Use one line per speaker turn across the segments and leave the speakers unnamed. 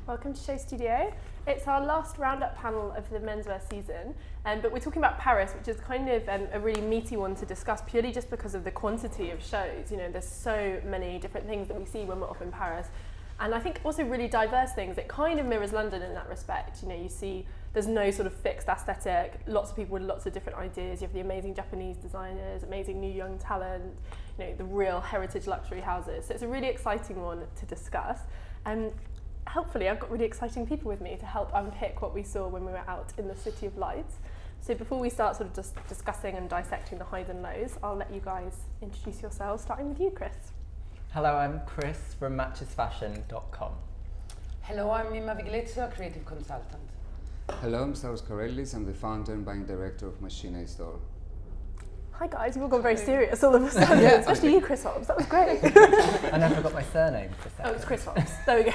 Welcome to Show Studio. It's our last roundup panel of the menswear season, but we're talking about Paris, which is kind of a really meaty one to discuss purely just because of the quantity of shows. You know, there's so many different things that we see when we're off in Paris. And I think also really diverse things. It kind of mirrors London in that respect. You know, you see there's no sort of fixed aesthetic, lots of people with lots of different ideas. You have the amazing Japanese designers, amazing new young talent, you know, the real heritage luxury houses. So it's a really exciting one to discuss. Hopefully I've got really exciting people with me to help unpick what we saw when we were out in the City of Lights. So before we start sort of just discussing and dissecting the highs and lows, I'll let you guys introduce yourselves, starting with you, Chris.
Hello, I'm Chris from matchesfashion.com.
Hello, I'm Mimma Viglezio, creative consultant.
Hello, I'm Stavros Karelis. I'm the founder and buying director of Machine Store.
Hi guys, you've all gone very serious all of a sudden, especially you, Chris Hobbs. That was great.
I never forgot my surname for a second.
Oh, it's Chris Hobbs. There we go.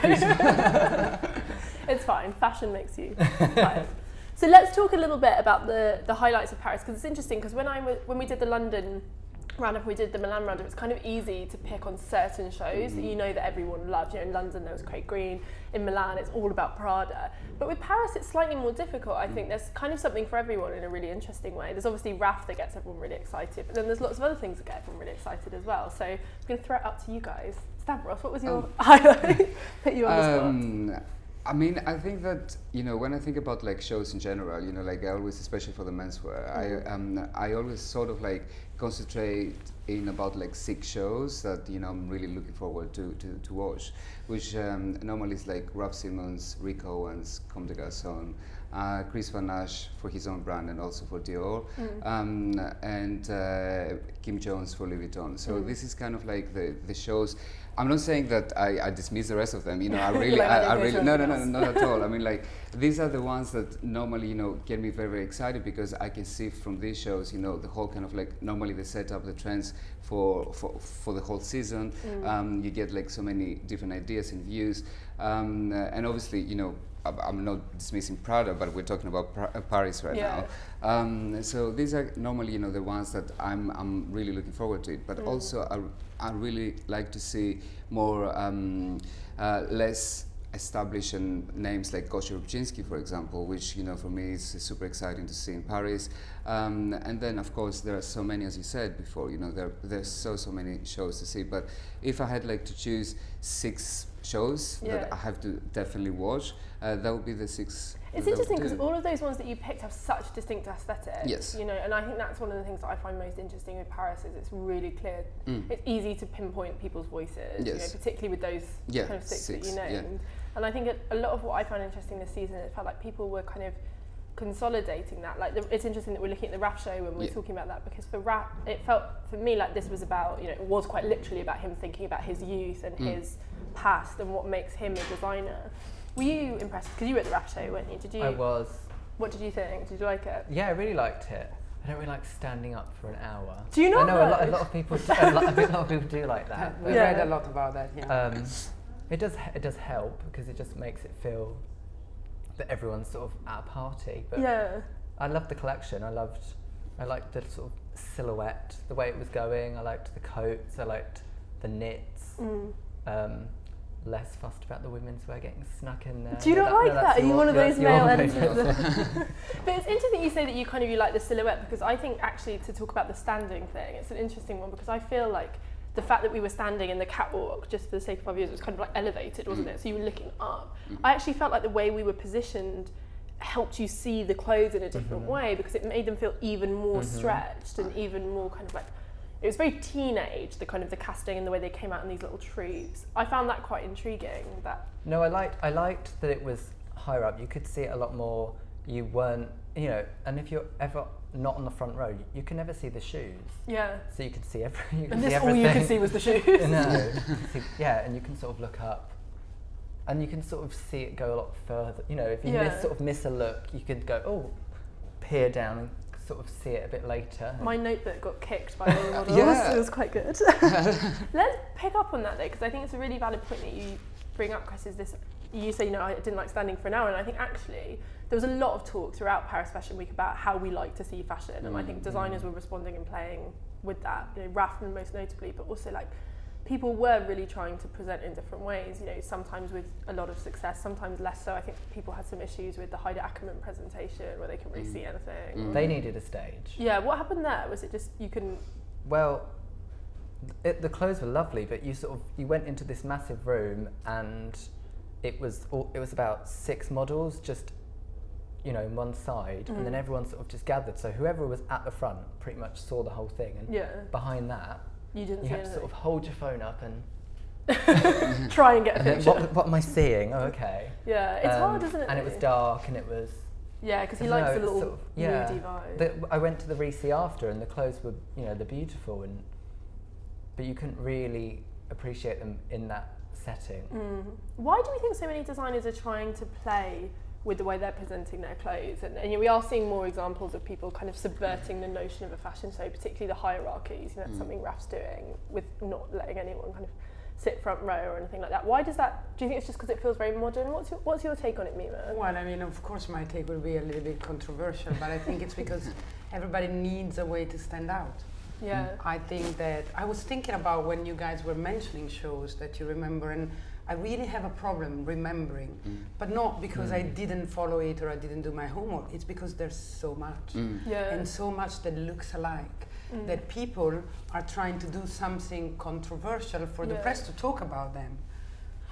It's fine. Fashion makes you tired. So let's talk a little bit about the highlights of Paris, because it's interesting. Because when we did the London roundup, we did the Milan roundup, it's kind of easy to pick on certain shows that you know that everyone loves. You know, in London there was Craig Green, in Milan it's all about Prada. But with Paris it's slightly more difficult. I think there's kind of something for everyone in a really interesting way. There's obviously Raf that gets everyone really excited, but then there's lots of other things that get everyone really excited as well. So I'm going to throw it up to you guys. Stavros, what was your highlight? Put you on the spot.
I mean, I think that, you know, when I think about like shows in general, you know, like I always, especially for the menswear, I always sort of like concentrate in about like 6 shows that, you know, I'm really looking forward to watch, which normally is like Raf Simons, Rick Owens, Comme des Garçons, Dries Van Noten for his own brand and also for Dior, and Kim Jones for Louis Vuitton. So this is kind of like the shows. I'm not saying that I dismiss the rest of them. You know, I really, no, not at all. I mean, like these are the ones that normally, you know, get me very, very excited because I can see from these shows, you know, the whole kind of like normally they set up the trends for the whole season. You get like so many different ideas and views, and obviously, you know, I'm not dismissing Prada, but we're talking about Paris right now. So these are normally, you know, the ones that I'm really looking forward to it. But also, I really like to see more less established names like Givenchy, for example, which, you know, for me is super exciting to see in Paris. And then, of course, there are so many, as you said before, you know, there's so many shows to see. But if I had like to choose 6 shows that I have to definitely watch, that would be the 6.
It's interesting because all of those ones that you picked have such distinct aesthetics.
Yes.
You know, and I think that's one of the things that I find most interesting with Paris is it's really clear. It's easy to pinpoint people's voices. You know, particularly with those kind of 6 that you named. And I think a lot of what I found interesting this season, it felt like people were kind of consolidating that. Like it's interesting that we're looking at the Raf show when we're talking about that, because for Raf, it felt for me like this was about, you know, it was quite literally about him thinking about his youth and his past and what makes him a designer. Were you impressed? Because you were at the Raf show, weren't you? Did you?
I was.
What did you think? Did you like it?
Yeah, I really liked it. I don't really like standing up for an hour.
Do you not?
I know a lot of people. A lot of people do like that.
We read a lot about that. Yeah.
It does help because it just makes it feel that everyone's sort of at a party. But I loved the collection. I liked the sort of silhouette, the way it was going. I liked the coats. I liked the knits. Less fussed about the women's wear getting snuck in there.
Do you not like that? Are you one of those male editors? But it's interesting you say that you like the silhouette, because I think actually to talk about the standing thing, it's an interesting one, because I feel like the fact that we were standing in the catwalk just for the sake of our views, it was kind of like elevated, wasn't it? So you were looking up. I actually felt like the way we were positioned helped you see the clothes in a different way, because it made them feel even more stretched and even more kind of like, it was very teenage, the kind of the casting and the way they came out in these little troops. I found that quite intriguing.
No, I liked that it was higher up. You could see it a lot more. You weren't, you know, and if you're ever not on the front row, you can never see the shoes. Yeah. So you could see everything.
And this all you could see was the shoes.
No. And you can sort of look up. And you can sort of see it go a lot further. You know, if you miss a look, you could go, peer down and sort of see it a bit later.
My notebook got kicked by the models. It was quite good. Let's pick up on that though, because I think it's a really valid point that you bring up, Chris, is this, you say, you know, I didn't like standing for an hour, and I think actually there was a lot of talk throughout Paris Fashion Week about how we like to see fashion, and I think designers were responding and playing with that, you know, Raf most notably, but also like people were really trying to present in different ways, you know, sometimes with a lot of success, sometimes less so. I think people had some issues with the Hedi Ackermann presentation where they couldn't really see anything.
They needed a stage.
Yeah, what happened there? Was it just you couldn't...
Well, the clothes were lovely, but you went into this massive room and it was about 6 models just, you know, on one side, and then everyone sort of just gathered. So whoever was at the front pretty much saw the whole thing, and behind that,
you
had to sort of hold your phone up and
try and get a picture.
What am I seeing? Oh, okay.
Yeah, it's hard, isn't it?
And it was dark, and it was...
Yeah, because he likes the little sort of, moody vibe.
I went to the Risi after, and the clothes were, you know, they're beautiful, but you couldn't really appreciate them in that setting.
Why do we think so many designers are trying to play with the way they're presenting their clothes? And you know, we are seeing more examples of people kind of subverting the notion of a fashion show, particularly the hierarchies. You know, that's something Raf's doing with not letting anyone kind of sit front row or anything like that. Why does that? Do you think it's just because it feels very modern? What's your take on it, Mimma?
Well, I mean, of course, my take will be a little bit controversial, but I think it's because everybody needs a way to stand out.
Yeah.
I think that I was thinking about when you guys were mentioning shows that you remember, and I really have a problem remembering, but not because I didn't follow it or I didn't do my homework. It's because there's so much, and so much that looks alike, that people are trying to do something controversial for the press to talk about them.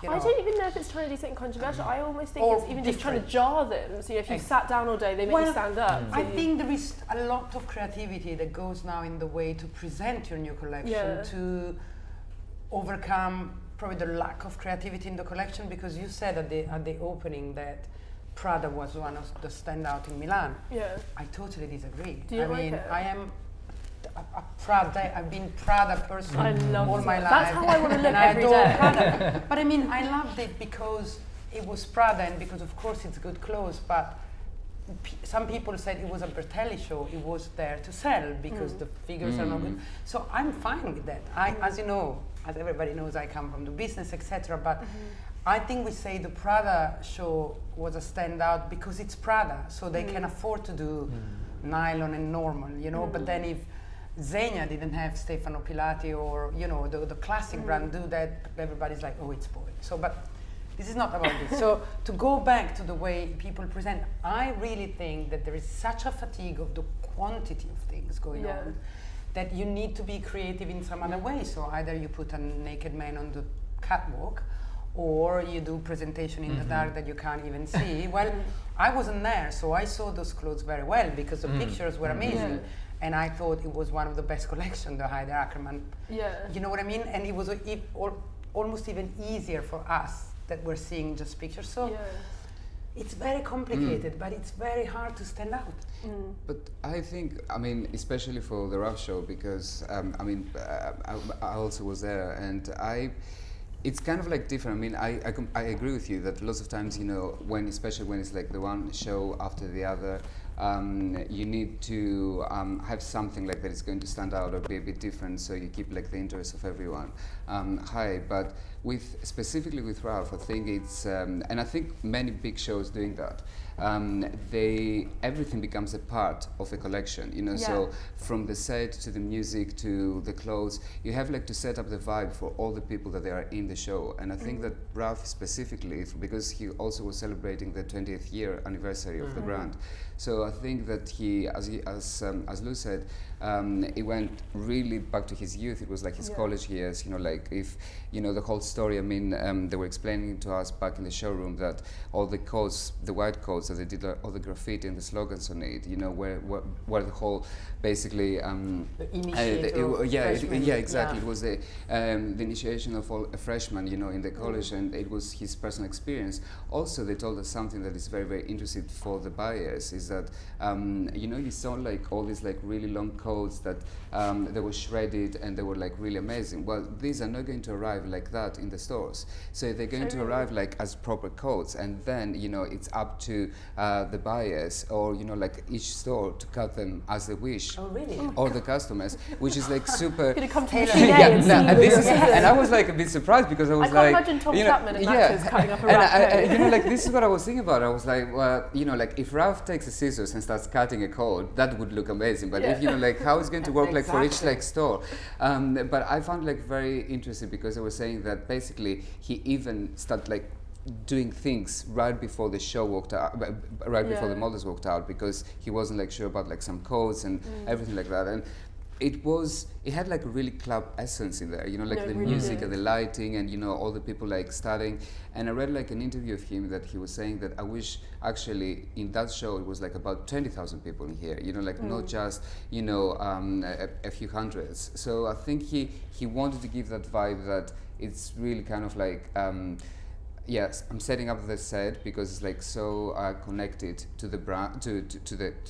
I don't even know if it's trying to do something controversial. I almost think it's even just trying to jar them. So if you sat down all day, they make you stand up.
I think there is a lot of creativity that goes now in the way to present your new collection, to overcome probably the lack of creativity in the collection, because you said at the opening that Prada was one of the standout in Milan.
Yeah.
I totally disagree.
Do you like it?
I am a Prada. I've been Prada person all my life.
That's how I want to look every day.
Prada. But I mean, I loved it because it was Prada, and because of course it's good clothes. But some people said it was a Bertelli show. It was there to sell because the figures are not good. So I'm fine with that. As you know, as everybody knows, I come from the business, etc. But I think we say the Prada show was a standout because it's Prada, so they can afford to do nylon and normal, you know. But then if Zegna didn't have Stefano Pilati or, you know, the classic brand do that, everybody's like, oh, it's boring. So, but this is not about this. So to go back to the way people present, I really think that there is such a fatigue of the quantity of things going on that you need to be creative in some other way. So either you put a naked man on the catwalk, or you do presentation in the dark that you can't even see. Well, I wasn't there, so I saw those clothes very well because the pictures were amazing. And I thought it was one of the best collections, the Hedi Ackermann.
Yeah.
You know what I mean? And it was almost even easier for us that we're seeing just pictures. So it's very complicated, but it's very hard to stand out.
But I think, I mean, especially for the Raf show, because I also was there, and it's kind of like different. I mean, I agree with you that lots of times, you know, especially when it's like the one show after the other, you need to have something like that is going to stand out or be a bit different, so you keep like the interest of everyone high. But specifically with Raf, I think it's, and I think many big shows doing that. Everything becomes a part of a collection, you know. So from the set to the music to the clothes, you have like to set up the vibe for all the people that they are in the show. And I think that Raf specifically, because he also was celebrating the 20th year anniversary of the brand, so I think that he, as Lou said, it went really back to his youth. It was like his college years, you know, like if, you know, the whole story, I mean, they were explaining to us back in the showroom that all the coats, the white coats that they did, all the graffiti and the slogans on it, you know, where the whole, basically,
the initiation
exactly. It was the initiation of all a freshman, you know, in the college, and it was his personal experience. Also, they told us something that is very, very interesting for the buyers, is that, you know, you saw like all these like really long coats that they were shredded and they were like really amazing. Well, these are not going to arrive like that in the stores. So they're going to arrive like as proper coats, and then, you know, it's up to the buyers or, you know, like each store to cut them as they wish.
Oh, really?
Or the customers, which is like super.
Gonna come to and
I was like a bit surprised because I was
I can't imagine Tom Chapman and Matches cutting up a Raf coat.
You know, like this is what I was thinking about. I was like, well, you know, like if Raf takes the scissors scissors and starts cutting a coat, that would look amazing. But if, you know, like how it's going to work like for each like store. But I found like very interesting because they were saying that basically he even started like doing things right before the show walked out, before the models walked out, because he wasn't like sure about like some codes and everything like that. And it had like a really club essence in there, you know, like the music and the lighting and, you know, all the people like starting. And I read like an interview of him that he was saying that I wish actually in that show it was like about 20,000 people in here, you know, like not just, you know, a few hundreds. So I think he wanted to give that vibe that it's really kind of like, yes, I'm setting up the set because it's like so connected to the brand, to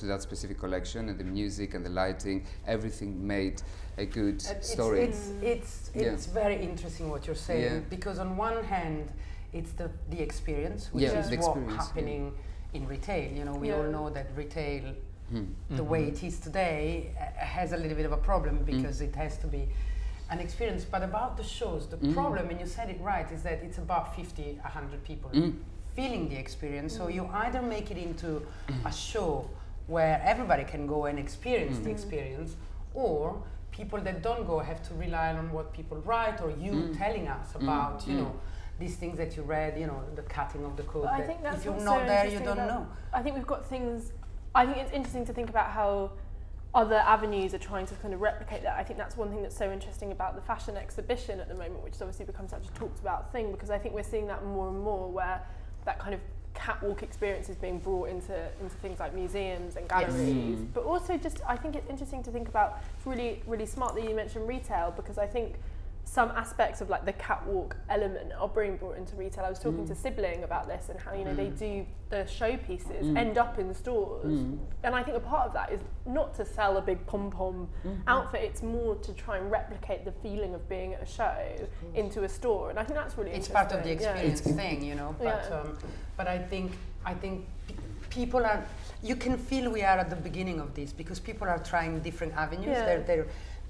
that specific collection, and the music and the lighting, everything made a good story.
It's very interesting what you're saying, because on one hand, it's the experience, which is what's happening in retail. You know, we all know that retail, the way it is today, has a little bit of a problem because it has to be an experience. But about the shows, the problem, and you said it right, is that it's about 50, 100 people feeling the experience. So you either make it into a show where everybody can go and experience the experience, or people that don't go have to rely on what people write, or you telling us about, you know, these things that you read, you know, the cutting of the code.
I think that's
if you're
what's
not
so
there, you
interesting
don't know.
I think we've got things. I think it's interesting to think about how other avenues are trying to kind of replicate that. I think that's one thing that's so interesting about the fashion exhibition at the moment, which has obviously become such a talked about thing, because I think we're seeing that more and more, where that kind of catwalk experience is being brought into things like museums and galleries. But also just, I think it's interesting to think about, it's really, really smart that you mentioned retail, because I think some aspects of like the catwalk element are being brought into retail. I was talking to Sibling about this and how, you know, they do the showpieces end up in stores, and I think a part of that is not to sell a big pom-pom outfit, it's more to try and replicate the feeling of being at a show into a store, and I think that's really
it's
interesting.
part of the experience thing, you know, but I think people are, you can feel we are at the beginning of this, because people are trying different avenues. They're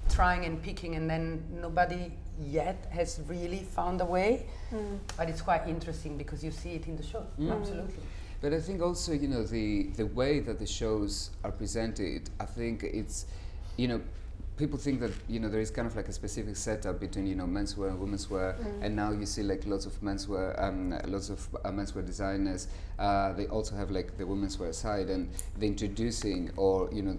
trying and picking, and then nobody yet has really found a way. But it's quite interesting because you see it in the show. Absolutely.
But I think also, you know, the way that the shows are presented, I think it's, you know, people think that, you know, there is kind of like a specific setup between, you know, menswear and womenswear, and now you see like lots of menswear, lots of menswear designers. They also have like the womenswear side, and the introducing, or, you know,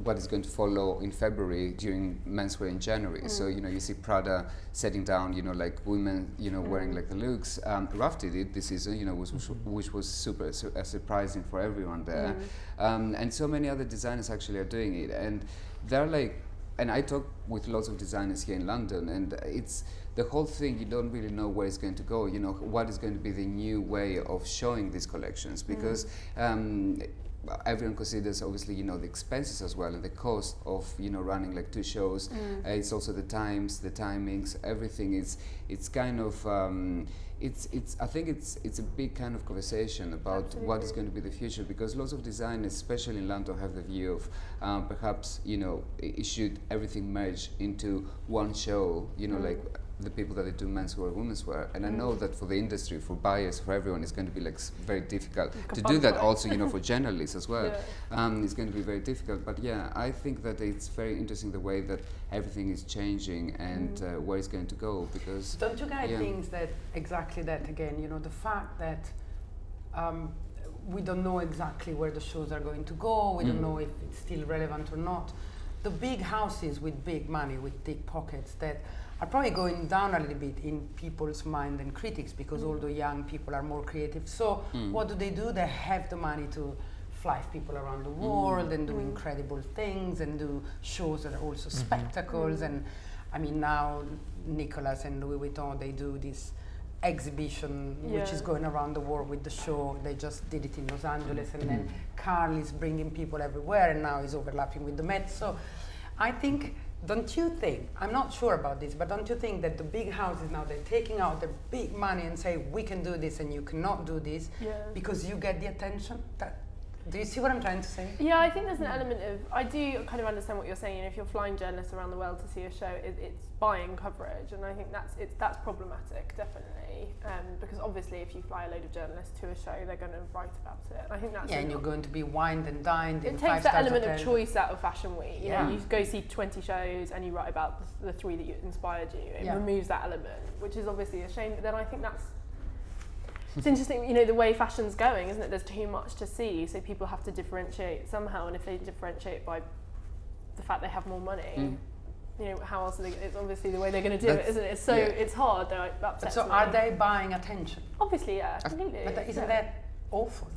what is going to follow in February during menswear in January. So, you know, you see Prada setting down, you know, like women, you know, wearing like the looks. Raf did it this season, you know, which was super surprising for everyone there. And so many other designers actually are doing it, and they're like, and I talk with lots of designers here in London, and it's the whole thing, you don't really know where it's going to go, you know, what is going to be the new way of showing these collections, because everyone considers, obviously, you know, the expenses as well, and the cost of, you know, running like two shows. It's also the times, the timings, everything is, it's kind of, I think it's a big kind of conversation about what is going to be the future, because lots of designers, especially in London, have the view of perhaps, you know, it should everything merge into one show, you know, like the people that do menswear, womenswear, and I know that for the industry, for buyers, for everyone, it's going to be like very difficult to do that. Also, you know, for journalists as well, it's going to be very difficult. But yeah, I think that it's very interesting the way that everything is changing and where it's going to go. Because
don't you guys think that exactly that again? You know, the fact that we don't know exactly where the shows are going to go. We don't know if it's still relevant or not. The big houses with big money, with deep pockets, that are probably going down a little bit in people's mind and critics, because all the young people are more creative. So what do? They have the money to fly people around the world and do incredible things and do shows that are also spectacles. And I mean, now Nicolas and Louis Vuitton, they do this exhibition which is going around the world with the show. They just did it in Los Angeles, and then Carl is bringing people everywhere, and now he's overlapping with the Met. So I think, don't you think, I'm not sure about this, but don't you think that the big houses now, they're taking out their big money and say, we can do this and you cannot do this, because you get the attention? Do you see what I'm trying to say?
Yeah, I think there's an element of, I do kind of understand what you're saying. You know, if you're flying journalists around the world to see a show, it's buying coverage, and I think that's problematic, definitely. because obviously if you fly a load of journalists to a show, they're going to write about it. I think that's
and you're going to be wined and dined in 5
It takes the element
hotels.
of choice out of Fashion Week. You know, you go see 20 shows and you write about the 3 that inspired you. It removes that element, which is obviously a shame. But then I think it's interesting, you know, the way fashion's going, isn't it? There's too much to see, so people have to differentiate somehow, and if they differentiate by the fact they have more money, you know, how else are they, it's obviously the way they're going to do it, isn't it? It's so, it's hard, though, it upsets me.
Are they buying attention?
Obviously, yeah, completely.
But isn't that awful?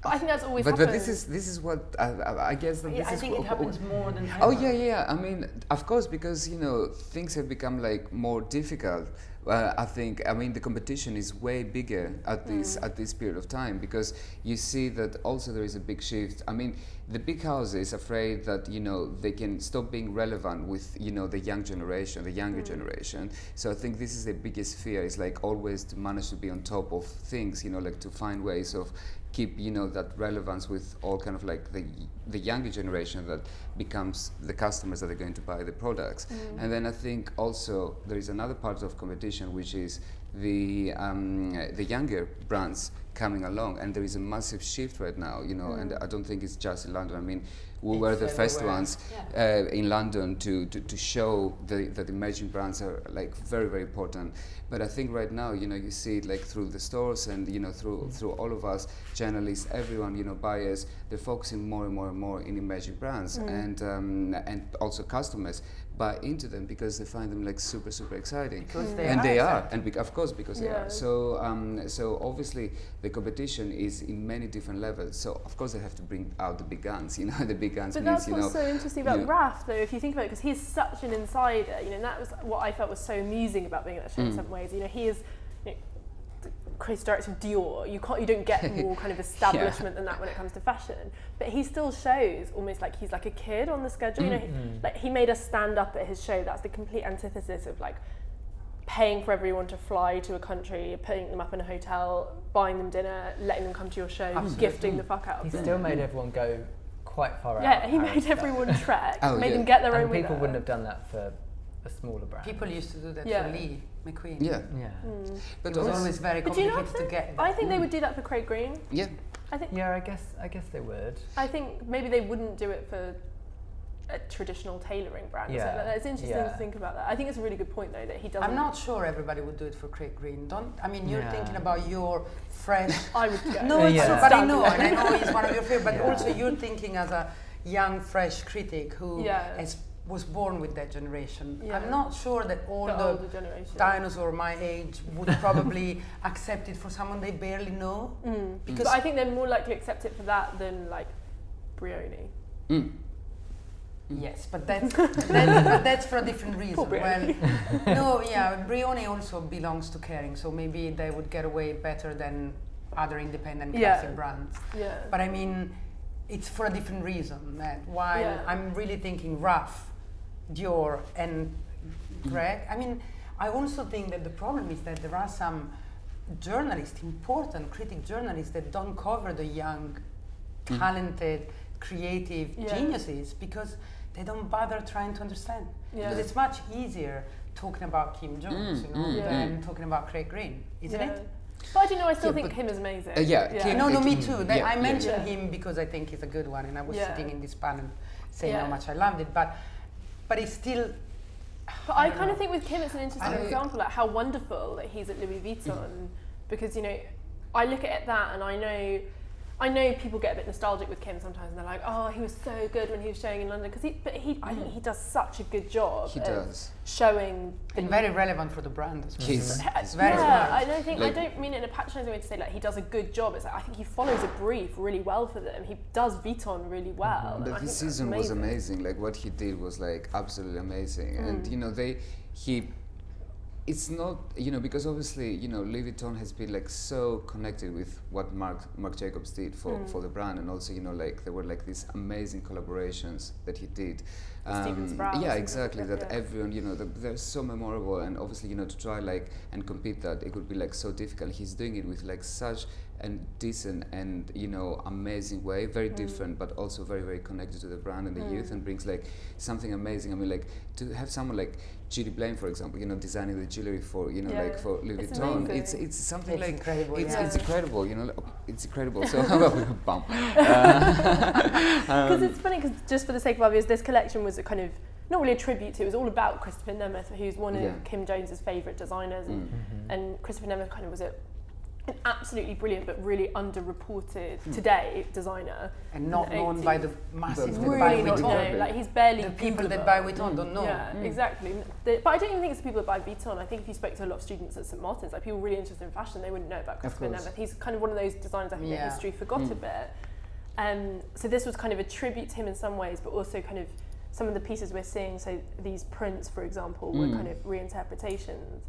But I think that's always happened.
But this is what I guess that this
I
is
think it happens more than ever.
Oh yeah. I mean, of course, because you know things have become like more difficult. I think the competition is way bigger at this period of time, because you see that also there is a big shift. I mean, the big houses are afraid that, you know, they can stop being relevant with, you know, the young generation, the younger generation. So I think this is the biggest fear, is like always to manage to be on top of things, you know, like to find ways of keep, you know, that relevance with all kind of like the younger generation that becomes the customers that are going to buy the products. And then I think also there is another part of competition, which is the younger brands coming along, and there is a massive shift right now, you know, and I don't think it's just in London. I mean, we were the first ones in London to show that emerging brands are like very, very important. But I think right now, you know, you see it like through the stores and, you know, through all of us, journalists, everyone, you know, buyers, they're focusing more and more and more in emerging brands, and also customers buy into them because they find them like super, super exciting.
Because
they are, and of course because they are. So obviously the competition is in many different levels. So of course they have to bring out the big guns, you know, the big guns.
But
means,
that's what's so interesting about Raf, though, if you think about it, because he's such an insider, you know, and that was what I felt was so amusing about being at the show in some ways. You know, he is, you know, creative director of Dior. You don't get more kind of establishment than that when it comes to fashion. But he still shows almost like he's like a kid on the schedule. You know, like he made us stand up at his show. That's the complete antithesis of like paying for everyone to fly to a country, putting them up in a hotel, buying them dinner, letting them come to your show, gifting the fuck out of them.
He still made everyone go quite far out.
Yeah, he made everyone trek, made them get their own
way. People
winner.
wouldn't have done that for a smaller brand.
People used to do that for Lee McQueen.
Yeah.
But it was always very complicated to get.
I think they would do that for Craig Green.
Yeah.
I think.
Yeah, I guess they would.
I think maybe they wouldn't do it for a traditional tailoring brand.
Yeah.
So it's interesting to think about that. I think it's a really good point though that he doesn't.
I'm not sure everybody would do it for Craig Green. You're thinking about your fresh.
I would go.
No, it's true, but I know he's one of your favorite. But also you're thinking as a young, fresh critic who was born with that generation. I'm not sure that all the dinosaurs my age would probably accept it for someone they barely know.
Because I think they're more likely to accept it for that than like Brioni.
Yes, but that's for a different reason. Well, Brioni also belongs to Kering, so maybe they would get away better than other independent classic brands. Yeah. But I mean, it's for a different reason. While I'm really thinking Raf, Dior, and Greg. I mean, I also think that the problem is that there are some journalists, important critic journalists, that don't cover the young, talented, creative geniuses because they don't bother trying to understand. Because it's much easier talking about Kim Jones, than talking about Craig Green, isn't it?
But I do know, I still think Kim is amazing.
Kim, no, me too. I mentioned him because I think he's a good one, and I was sitting in this panel saying how much I loved it, but it's still.
But I kind of think with Kim, it's an interesting example, like how wonderful that he's at Louis Vuitton, because you know, I look at that and I know people get a bit nostalgic with Kim sometimes, and they're like, "Oh, he was so good when he was showing in London." Because I think he does such a good job.
He does
showing
and very relevant for the brand as well.
He's
very smart.
I don't mean it in a patronising way to say like he does a good job. It's like I think he follows a brief really well for them. He does Vuitton really well.
But his season was amazing. Like what he did was like absolutely amazing, and you know it's not, you know, because obviously, you know, Louis Vuitton has been like so connected with what Marc Jacobs did for the brand, and also, you know, like there were like these amazing collaborations that he did. Yeah, exactly. That everyone, you know, they're so memorable, and obviously, you know, to try like and compete that, it would be like so difficult. He's doing it with like such a decent and, you know, amazing way, very different, but also very, very connected to the brand and the youth, and brings like something amazing. I mean, like to have someone like Judy Blaine, for example, designing the jewelry for, like for Louis
It's
Vuitton.
amazing.
It's something
It's
like
incredible.
It's incredible. It's incredible. So bump.
Because it's funny, because just for the sake of obvious, this collection was a kind of not really a tribute to. It was all about Christopher Nemeth, who's one of Kim Jones's favourite designers, and Christopher Nemeth kind of was an absolutely brilliant but really underreported today designer,
and not known by the masses that
really
buy
not
Vuitton.
known. Like he's barely
The people
Googleable.
that buy Vuitton don't know.
Yeah, exactly. But I don't even think it's the people that buy Vuitton. I think if you spoke to a lot of students at St Martin's, like people really interested in fashion, they wouldn't know about Christopher Nemeth. He's kind of one of those designers I think that history forgot a bit. So this was kind of a tribute to him in some ways, but also kind of some of the pieces we're seeing, so these prints, for example, were kind of reinterpretations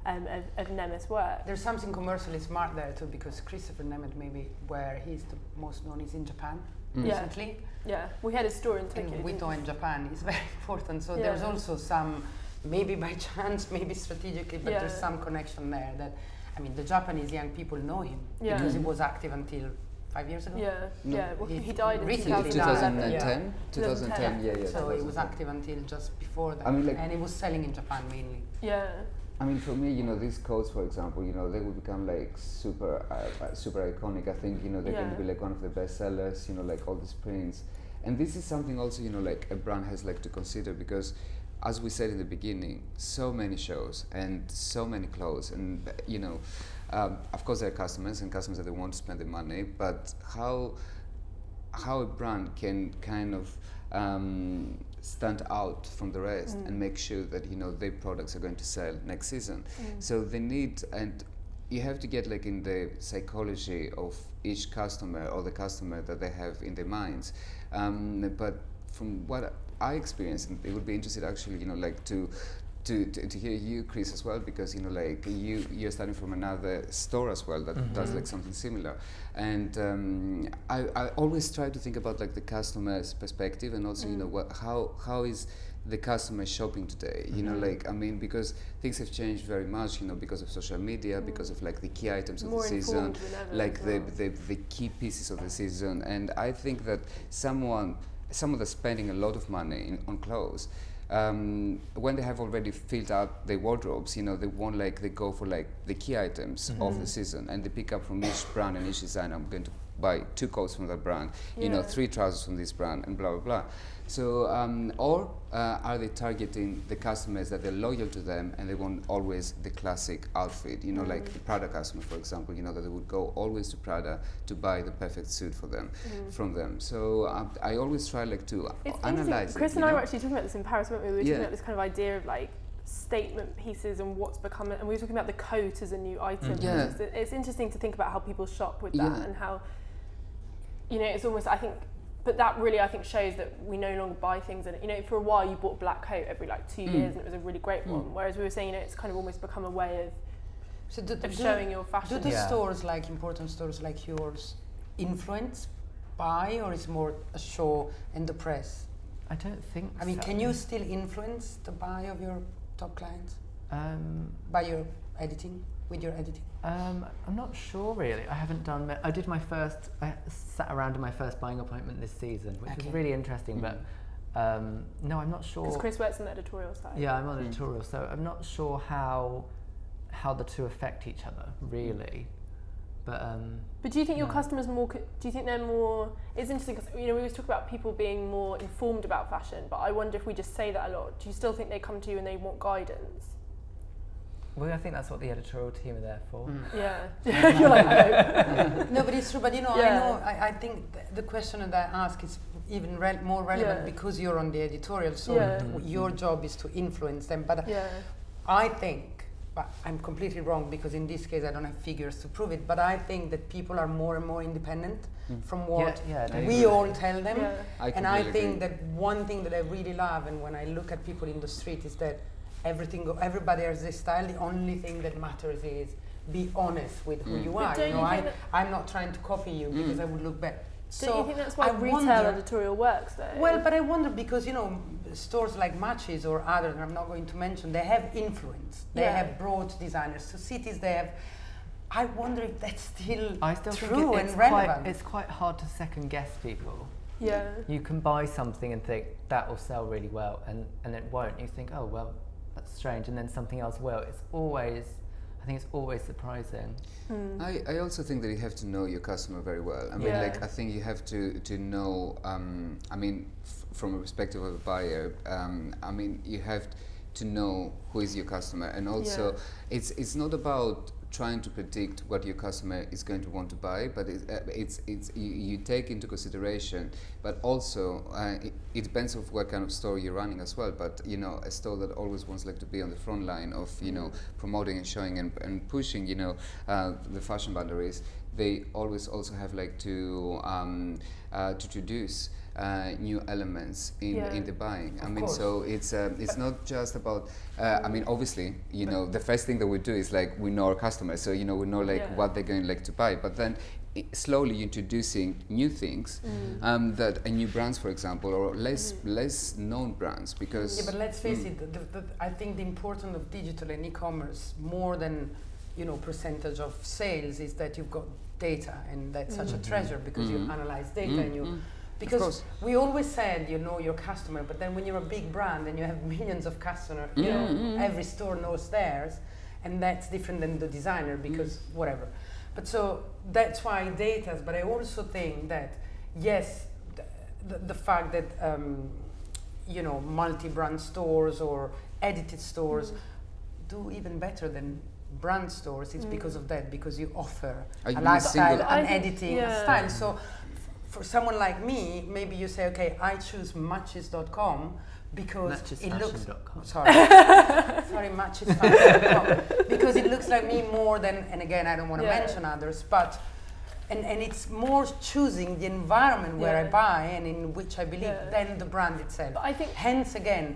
of Nemeth's work.
There's something commercially smart there too, because Christopher Nemeth, maybe where he's the most known, is in Japan recently.
Yeah, we had a store in Tokyo.
And Vuitton in Japan is very important. So there's also some, maybe by chance, maybe strategically, but there's some connection there that, I mean, the Japanese young people know him because he was active until 5 years ago.
Well, he died in
recently
2010. 2010,
So he was active until just before that.
I mean, like,
and he was selling in Japan mainly.
Yeah.
I mean, for me, these coats, for example, they will become like super iconic. I think, they're going to be like one of the best sellers, like all these prints. And this is something also, like a brand has like to consider, because as we said in the beginning, so many shows and so many clothes, and of course there are customers that they want to spend the money, but how a brand can kind of stand out from the rest and make sure that their products are going to sell next season. So they need, and you have to get like in the psychology of each customer or the customer that they have in their minds. But from what I experienced, and it would be interesting actually, like to hear you, Chris, as well, because like you're starting from another store as well that does like something similar, and I always try to think about like the customer's perspective, and also how is the customer shopping today, like, I mean, because things have changed very much, because of social media, because of like the key items of the season, like the key pieces of the season, and I think that someone that's spending a lot of money on clothes, when they have already filled out their wardrobes, they go for like the key items of the season, and they pick up from each brand and each design. I'm going to buy 2 coats from that brand, 3 trousers from this brand, and blah blah blah. So, or are they targeting the customers that they're loyal to them and they want always the classic outfit? Like the Prada customer, for example, that they would go always to Prada to buy the perfect suit for them, from them. So I always try like to analyze it.
Chris and I were actually talking about this in Paris, weren't we? We were talking about this kind of idea of like statement pieces and what's become, and we were talking about the coat as a new item. It's interesting to think about how people shop with that and how, it's almost, I think, but that really, I think, shows that we no longer buy things. And for a while, you bought a black coat every like 2 years, and it was a really great one. Whereas we were saying, it's kind of almost become a way of showing your fashion.
Do the stores, like important stores like yours, influence buy, or is more a show and the press?
I don't think.
I mean, can you still influence the buy of your top clients by your editing? With your editing?
I'm not sure really. I haven't done. I sat around in my first buying appointment this season, which was really interesting. But no, I'm not sure.
Because Chris works on the editorial side.
Yeah, I'm on editorial, so I'm not sure how the two affect each other really. But
do you think your customers more? Do you think they're more? It's interesting because we always talk about people being more informed about fashion, but I wonder if we just say that a lot. Do you still think they come to you and they want guidance?
Well, I think that's what the editorial team are there for.
Yeah. You're like, oh.
No, but it's true. But I think the question that I ask is even more relevant because you're on the editorial. So your job is to influence them. But I think, but I'm completely wrong because in this case I don't have figures to prove it. But I think that people are more and more independent from what we all tell them. Yeah. I think that one thing that I really love, and when I look at people in the street, is that everybody has their style. The only thing that matters is be honest with who you are. I'm not trying to copy you because I would look bad.
Don't you think that's why retail editorial works though?
Well, but I wonder because stores like Matches or others, I'm not going to mention, they have influence. They have brought designers to cities. They have. I wonder if that's still true and relevant.
It's quite hard to second guess people.
Yeah.
You can buy something and think that will sell really well, and it won't. You think, oh well, that's strange, and then something else will. I think it's always surprising.
I also think that you have to know your customer very well. I mean, like, I think you have to know, I mean, from a perspective of a buyer, I mean, you have to know who is your customer, and also it's not about trying to predict what your customer is going to want to buy, but you take into consideration, but also it depends on what kind of store you're running as well. But you know, a store that always wants like to be on the front line of promoting and showing and pushing the fashion boundaries, they always also have like to introduce new elements in the buying. I mean, so it's not just about. I mean, obviously, the first thing that we do is like we know our customers, so we know like what they're going like to buy. But then slowly introducing new things that new brands, for example, or less known brands, because.
Yeah, but let's face it. I think the importance of digital and e-commerce more than percentage of sales is that you've got data, and that's such a treasure because you analyze data and you. Because we always said you know your customer, but then when you're a big brand and you have millions of customers, every store knows theirs, and that's different than the designer because whatever. But so that's why data. But I also think that yes, the fact that multi-brand stores or edited stores do even better than brand stores. It's because of that, because you offer a lifestyle, an editing style. So. For someone like me, maybe you say, okay, I choose Matches.com because it looks. Sorry, Matchesfashion.com because it looks like me more than. And again, I don't want to mention others, but and it's more choosing the environment where I buy and in which I believe than the brand itself. But I think, hence again,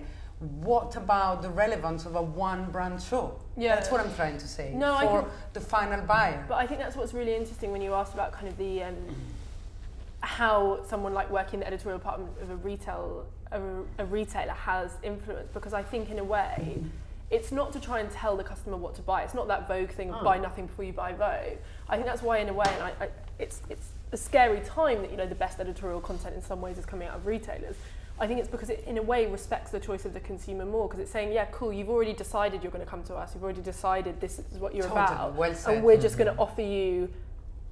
what about the relevance of a one brand show? That's what I'm trying to say for the final buyer.
But I think that's what's really interesting when you asked about kind of the. How someone like working in the editorial department of a retailer has influence, because I think in a way it's not to try and tell the customer what to buy. It's not that Vogue thing of buy nothing before you buy Vogue. I think that's why in a way, and it's a scary time that the best editorial content in some ways is coming out of retailers. I think it's because it in a way respects the choice of the consumer more, because it's saying, yeah, cool, you've already decided you're going to come to us, you've already decided this is what you're about,
well said.
And we're just going to offer you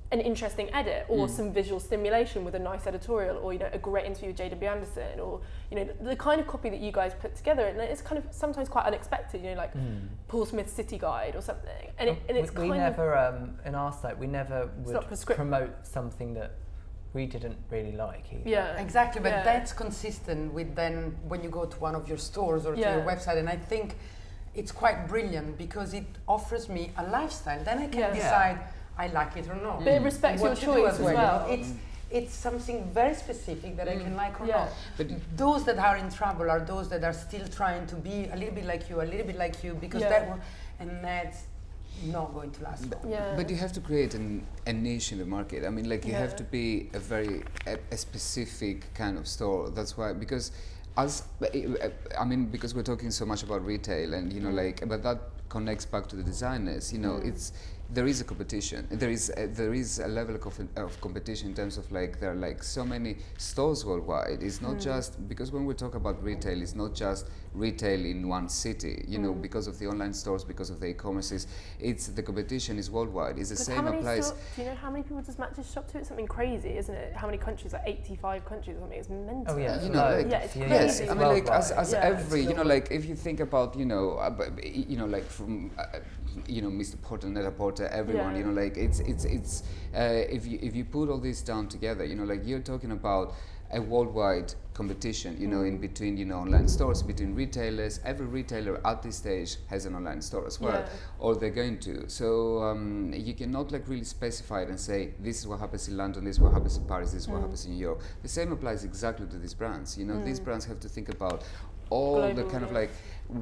an interesting edit or some visual stimulation with a nice editorial, or a great interview with J.W. Anderson, or the kind of copy that you guys put together, and it's kind of sometimes quite unexpected, like Paul Smith's City Guide or something, and it's
we never in our site we never would promote something that we didn't really like either.
Yeah, exactly, but that's consistent with then when you go to one of your stores or to your website, and I think it's quite brilliant because it offers me a lifestyle. Then I can decide I like it or not.
But it respects your choice as well.
It's something very specific that I can like or not. But those that are in trouble are those that are still trying to be a little bit like you, because that one, and that's not going to last long.
But you have to create a niche in the market. I mean, like you have to be a specific kind of store. That's why, because because we're talking so much about retail and but that connects back to the designers. There is a competition. There is a level of competition in terms of there are so many stores worldwide. It's not just because when we talk about retail, it's not just retail in one city. Because of the online stores, because of the e-commerces, it's the competition is worldwide. It's the same applies.
Do you know how many people does Matches shop to? It's something crazy, isn't it? How many countries? Like 85 countries or something. It's mental.
Oh yeah,
it's crazy.
Yes, I mean as every if you think about from Mr. Porter, Netta Porter, everyone, it's if you put all this down together, you're talking about a worldwide competition, in between, online stores, between retailers. Every retailer at this stage has an online store as well, or they're going to. So you cannot really specify it and say, this is what happens in London, this is what happens in Paris, this is what happens in New York. The same applies exactly to these brands. These brands have to think about all global, the kind of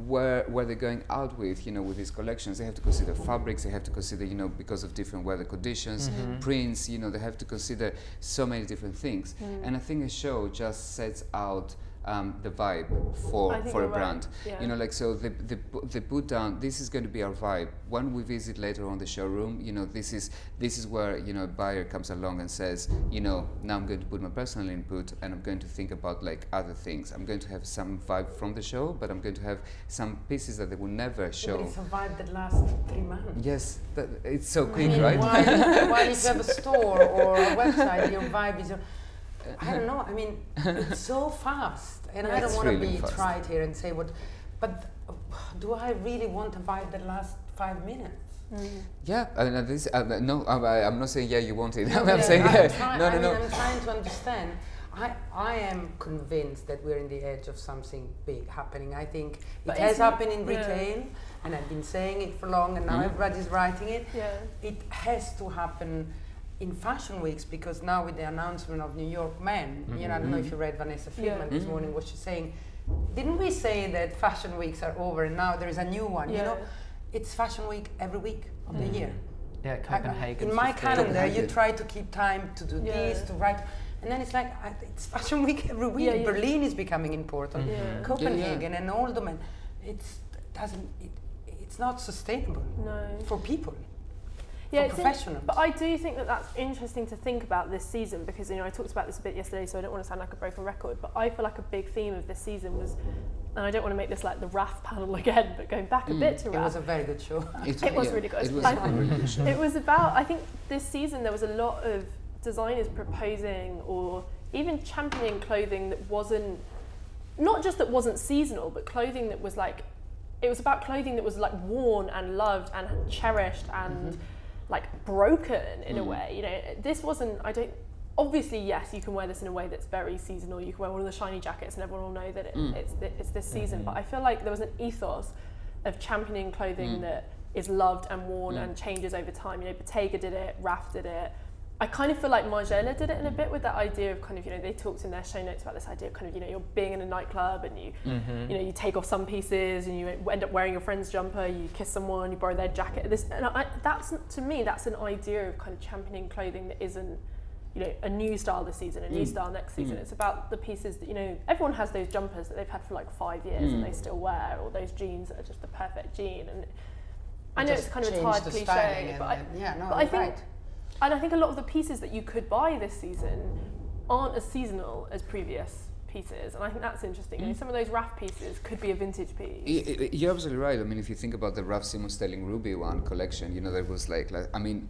where they're going out with, with these collections. They have to consider fabrics, they have to consider, because of different weather conditions, prints, they have to consider so many different things. And I think a show just sets out the vibe for a brand.
Right. Yeah.
You know, like, so they put down, this is going to be our vibe. When we visit later on the showroom, you know, this is where, you know, a buyer comes along and says, you know, now I'm going to put my personal input and I'm going to think about like other things. I'm going to have some vibe from the show, but I'm going to have some pieces that they will never show.
But it's a vibe that lasts 3 months.
Yes, it's so quick, right?
While if you have a store or a website, your vibe is I don't know. I mean, it's so fast, and I don't want to be trite here and say what, but do I really want a vibe that lasts 5 minutes?
Yeah, no, I'm not saying you want it. I'm saying
I'm trying to understand. I am convinced that we're in the edge of something big happening. I think it has happened in retail, and I've been saying it for long, and now everybody's writing it. Yeah. It has to happen in fashion weeks, because now with the announcement of New York Men, you know, I don't know if you read Vanessa Friedman this morning, what she's saying. Didn't we say that fashion weeks are over and now there is a new one? You know, it's fashion week every week of the year.
Yeah, Copenhagen.
In my calendar, you try to keep time to do this, to write. And then it's like, it's fashion week every week. Yeah, Berlin is becoming important. Copenhagen and all the men. It's not sustainable for people. For professionals.
But I do think that that's interesting to think about this season, because, you know, I talked about this a bit yesterday, so I don't want to sound like a broken record, but I feel like a big theme of this season was, and I don't want to make this like the Raf panel again, but going back a bit to Raf.
It was a very good show.
It was really good.
It was a really good show.
It was about, I think this season there was a lot of designers proposing or even championing clothing that wasn't, not just that wasn't seasonal, but clothing that was like, it was about clothing that was like worn and loved and cherished and like broken in a way. You know, this wasn't, obviously yes, you can wear this in a way that's very seasonal. You can wear one of the shiny jackets and everyone will know that it's this season. But I feel like there was an ethos of championing clothing that is loved and worn and changes over time. You know, Bottega did it, Raf did it. I kind of feel like Margiela did it in a bit with that idea of kind of, you know, they talked in their show notes about this idea of kind of, you know, you're being in a nightclub and you, you know, you take off some pieces and you end up wearing your friend's jumper, you kiss someone, you borrow their jacket. That's, to me, that's an idea of kind of championing clothing that isn't, you know, a new style this season, a new style next season. It's about the pieces that, you know, everyone has those jumpers that they've had for like 5 years and they still wear, or those jeans that are just the perfect jean. And I know it's kind of a tired cliche, but I think. And I think a lot of the pieces that you could buy this season aren't as seasonal as previous pieces, and I think that's interesting. I mean, some of those Raf pieces could be a vintage piece.
You're absolutely right. I mean, if you think about the Raf Simons Sterling Ruby one collection, you know, there was like I mean,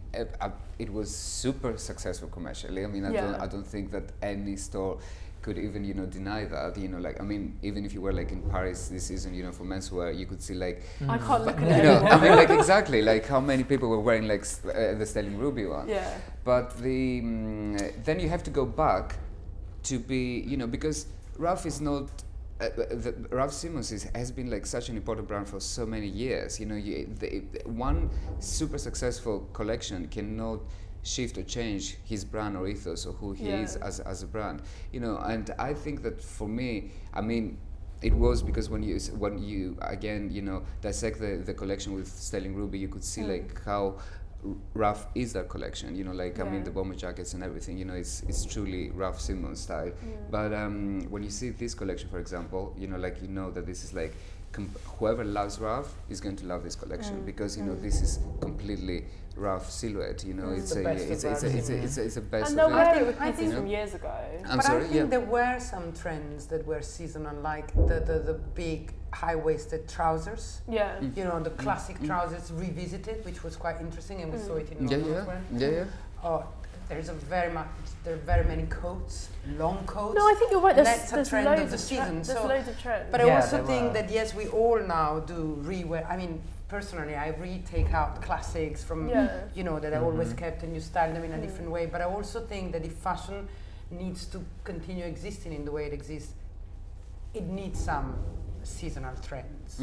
it was super successful commercially. I mean, I don't think that any store could even, you know, deny that, you know, like, I mean, even if you were like in Paris this season, you know, for menswear, you could see like,
I can't look at it.
You know, I mean, like, exactly, like how many people were wearing like the Sterling Ruby one.
Yeah.
But then you have to go back to be, you know, because Raf is not, Raf Simons has been like such an important brand for so many years. You know, one super successful collection cannot shift or change his brand or ethos or who he is as a brand, you know. And I think that for me, I mean, it was because when you again, you know, dissect the collection with Sterling Ruby, you could see like how Raf is that collection, you know, like I mean the bomber jackets and everything, you know, it's truly Raf Simons style. But when you see this collection, for example, you know, like, you know that this is like whoever loves Raf is going to love this collection because, you know, this is completely Raf silhouette, you know. It's a best
and they'll wear it with pieces from years ago.
I think there were some trends that were seasonal, like the big high-waisted trousers. Yeah. You know, the classic trousers revisited, which was quite interesting, and we saw it in London. There are very many coats, long coats.
No, I think you're right.
That's a trend of the season.
There's loads of trends.
But I also think that yes, we all now do rewear. I mean, personally, I take out classics from you know that I always kept, and you style them in a different way. But I also think that if fashion needs to continue existing in the way it exists, it needs some seasonal trends.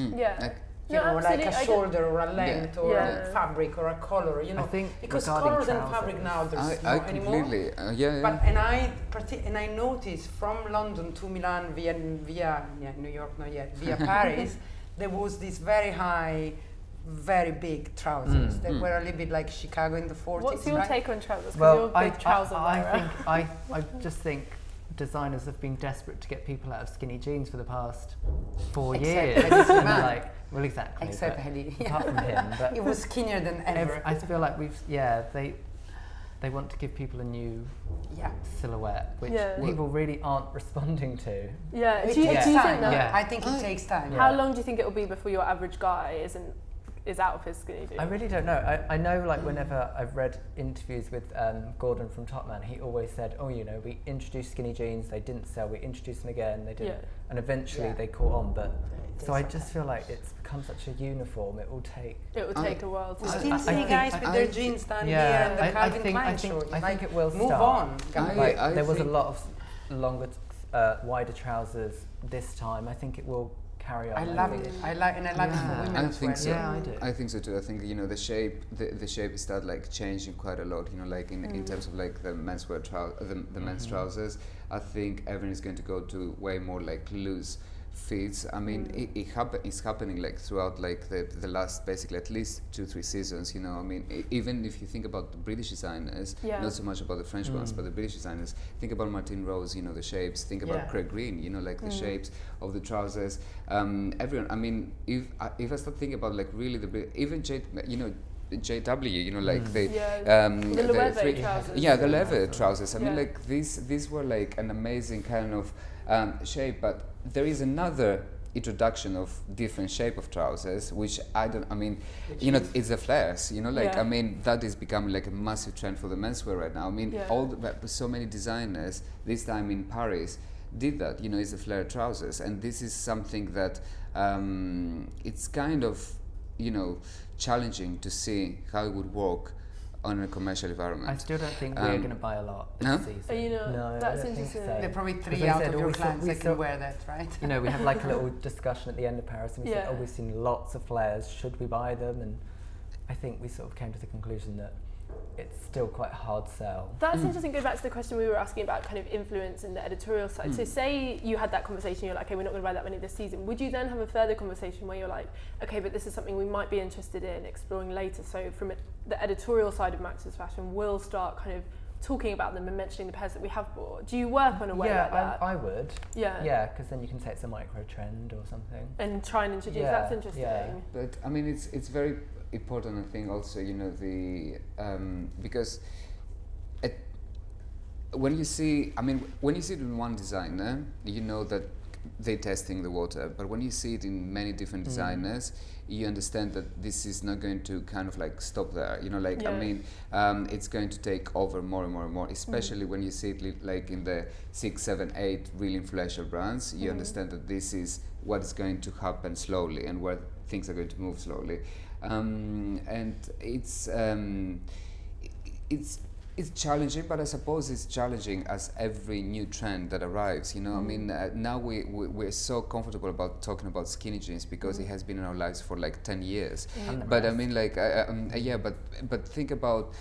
You know, like a shoulder or a length or a fabric or a color, you know, because colors and fabric now there's not anymore. But and I noticed from London to Milan via New York not yet, via Paris, there was this very high, very big trousers that were a little bit like Chicago in the 40s.
What's your take on trousers?
Well,
you're a big trouser wearer.
I just think designers have been desperate to get people out of skinny jeans for the past 4
Except
years.
Hedi Slimane.
Like, well, exactly.
Except Hedi.
Apart from him, but
he was skinnier than ever.
I feel like they want to give people a new silhouette, which people really aren't responding to.
Yeah,
It
do you
takes
think
time.
that?
I think it takes time.
How long do you think it will be before your average guy is out of his skinny jeans?
I really don't know. I know, like, whenever I've read interviews with Gordon from Topman, he always said, we introduced skinny jeans, they didn't sell, we introduced them again, they didn't, and eventually they caught on. But so I just feel like it's become such a uniform. It will take
a while to.
We still see guys with their jeans down here and the Calvin Klein shorts.
I think it will
move
start.
on.
There was a lot of longer, wider trousers this time. I think it will carry on.
I love it. I like it for women.
I think so.
Yeah, I do.
I think so too. I think the shape started like changing quite a lot. Like in terms of like the menswear the men's trousers. I think everyone is going to go to way more like loose fits. I mean, it's happening like throughout like the last basically at least 2-3 seasons. I mean, even if you think about the British designers, not so much about the French ones, but the British designers. Think about Martin Rose. The shapes. Think about Craig Green. Like the shapes of the trousers. Everyone. I mean, if I start thinking about like really even JW, like the
leather trousers.
Yeah, the leather trousers. I mean, like these were like an amazing kind of shape, but there is another introduction of different shape of trousers, which it's the flares. I mean, that is becoming like a massive trend for the menswear right now. I mean, so many designers this time in Paris did that. It's the flare trousers, and this is something that it's kind of challenging to see how it would work on a commercial environment.
I still don't think we're going to buy a lot this season.
No, that's interesting.
So.
There are probably 3 out of your clients that can wear that, right?
We had like a little discussion at the end of Paris, and we said, we've seen lots of flares, should we buy them? And I think we sort of came to the conclusion that it's still quite a hard sell.
That's interesting. Go back to the question we were asking about kind of influence in the editorial side. So say you had that conversation, you're like, okay, we're not going to buy that many this season. Would you then have a further conversation where you're like, okay, but this is something we might be interested in exploring later? So from the editorial side of Max's fashion, we'll start kind of talking about them and mentioning the pairs that we have bought. Do you work on a way like that?
I would.
Yeah,
because then you can say it's a micro trend or something.
And try and introduce. That's interesting.
Yeah.
But I mean, it's very important, I think, also, because when you see it in one designer, that they're testing the water, but when you see it in many different designers, you understand that this is not going to kind of like stop there. I mean, it's going to take over more and more and more, especially when you see it like in the 6, 7, 8 really influential brands. You understand that this is what is going to happen slowly and where things are going to move slowly. And it's challenging, but I suppose it's challenging as every new trend that arrives. I mean, now we're so comfortable about talking about skinny jeans because it has been in our lives for like 10 years. But I mean, like, but think about,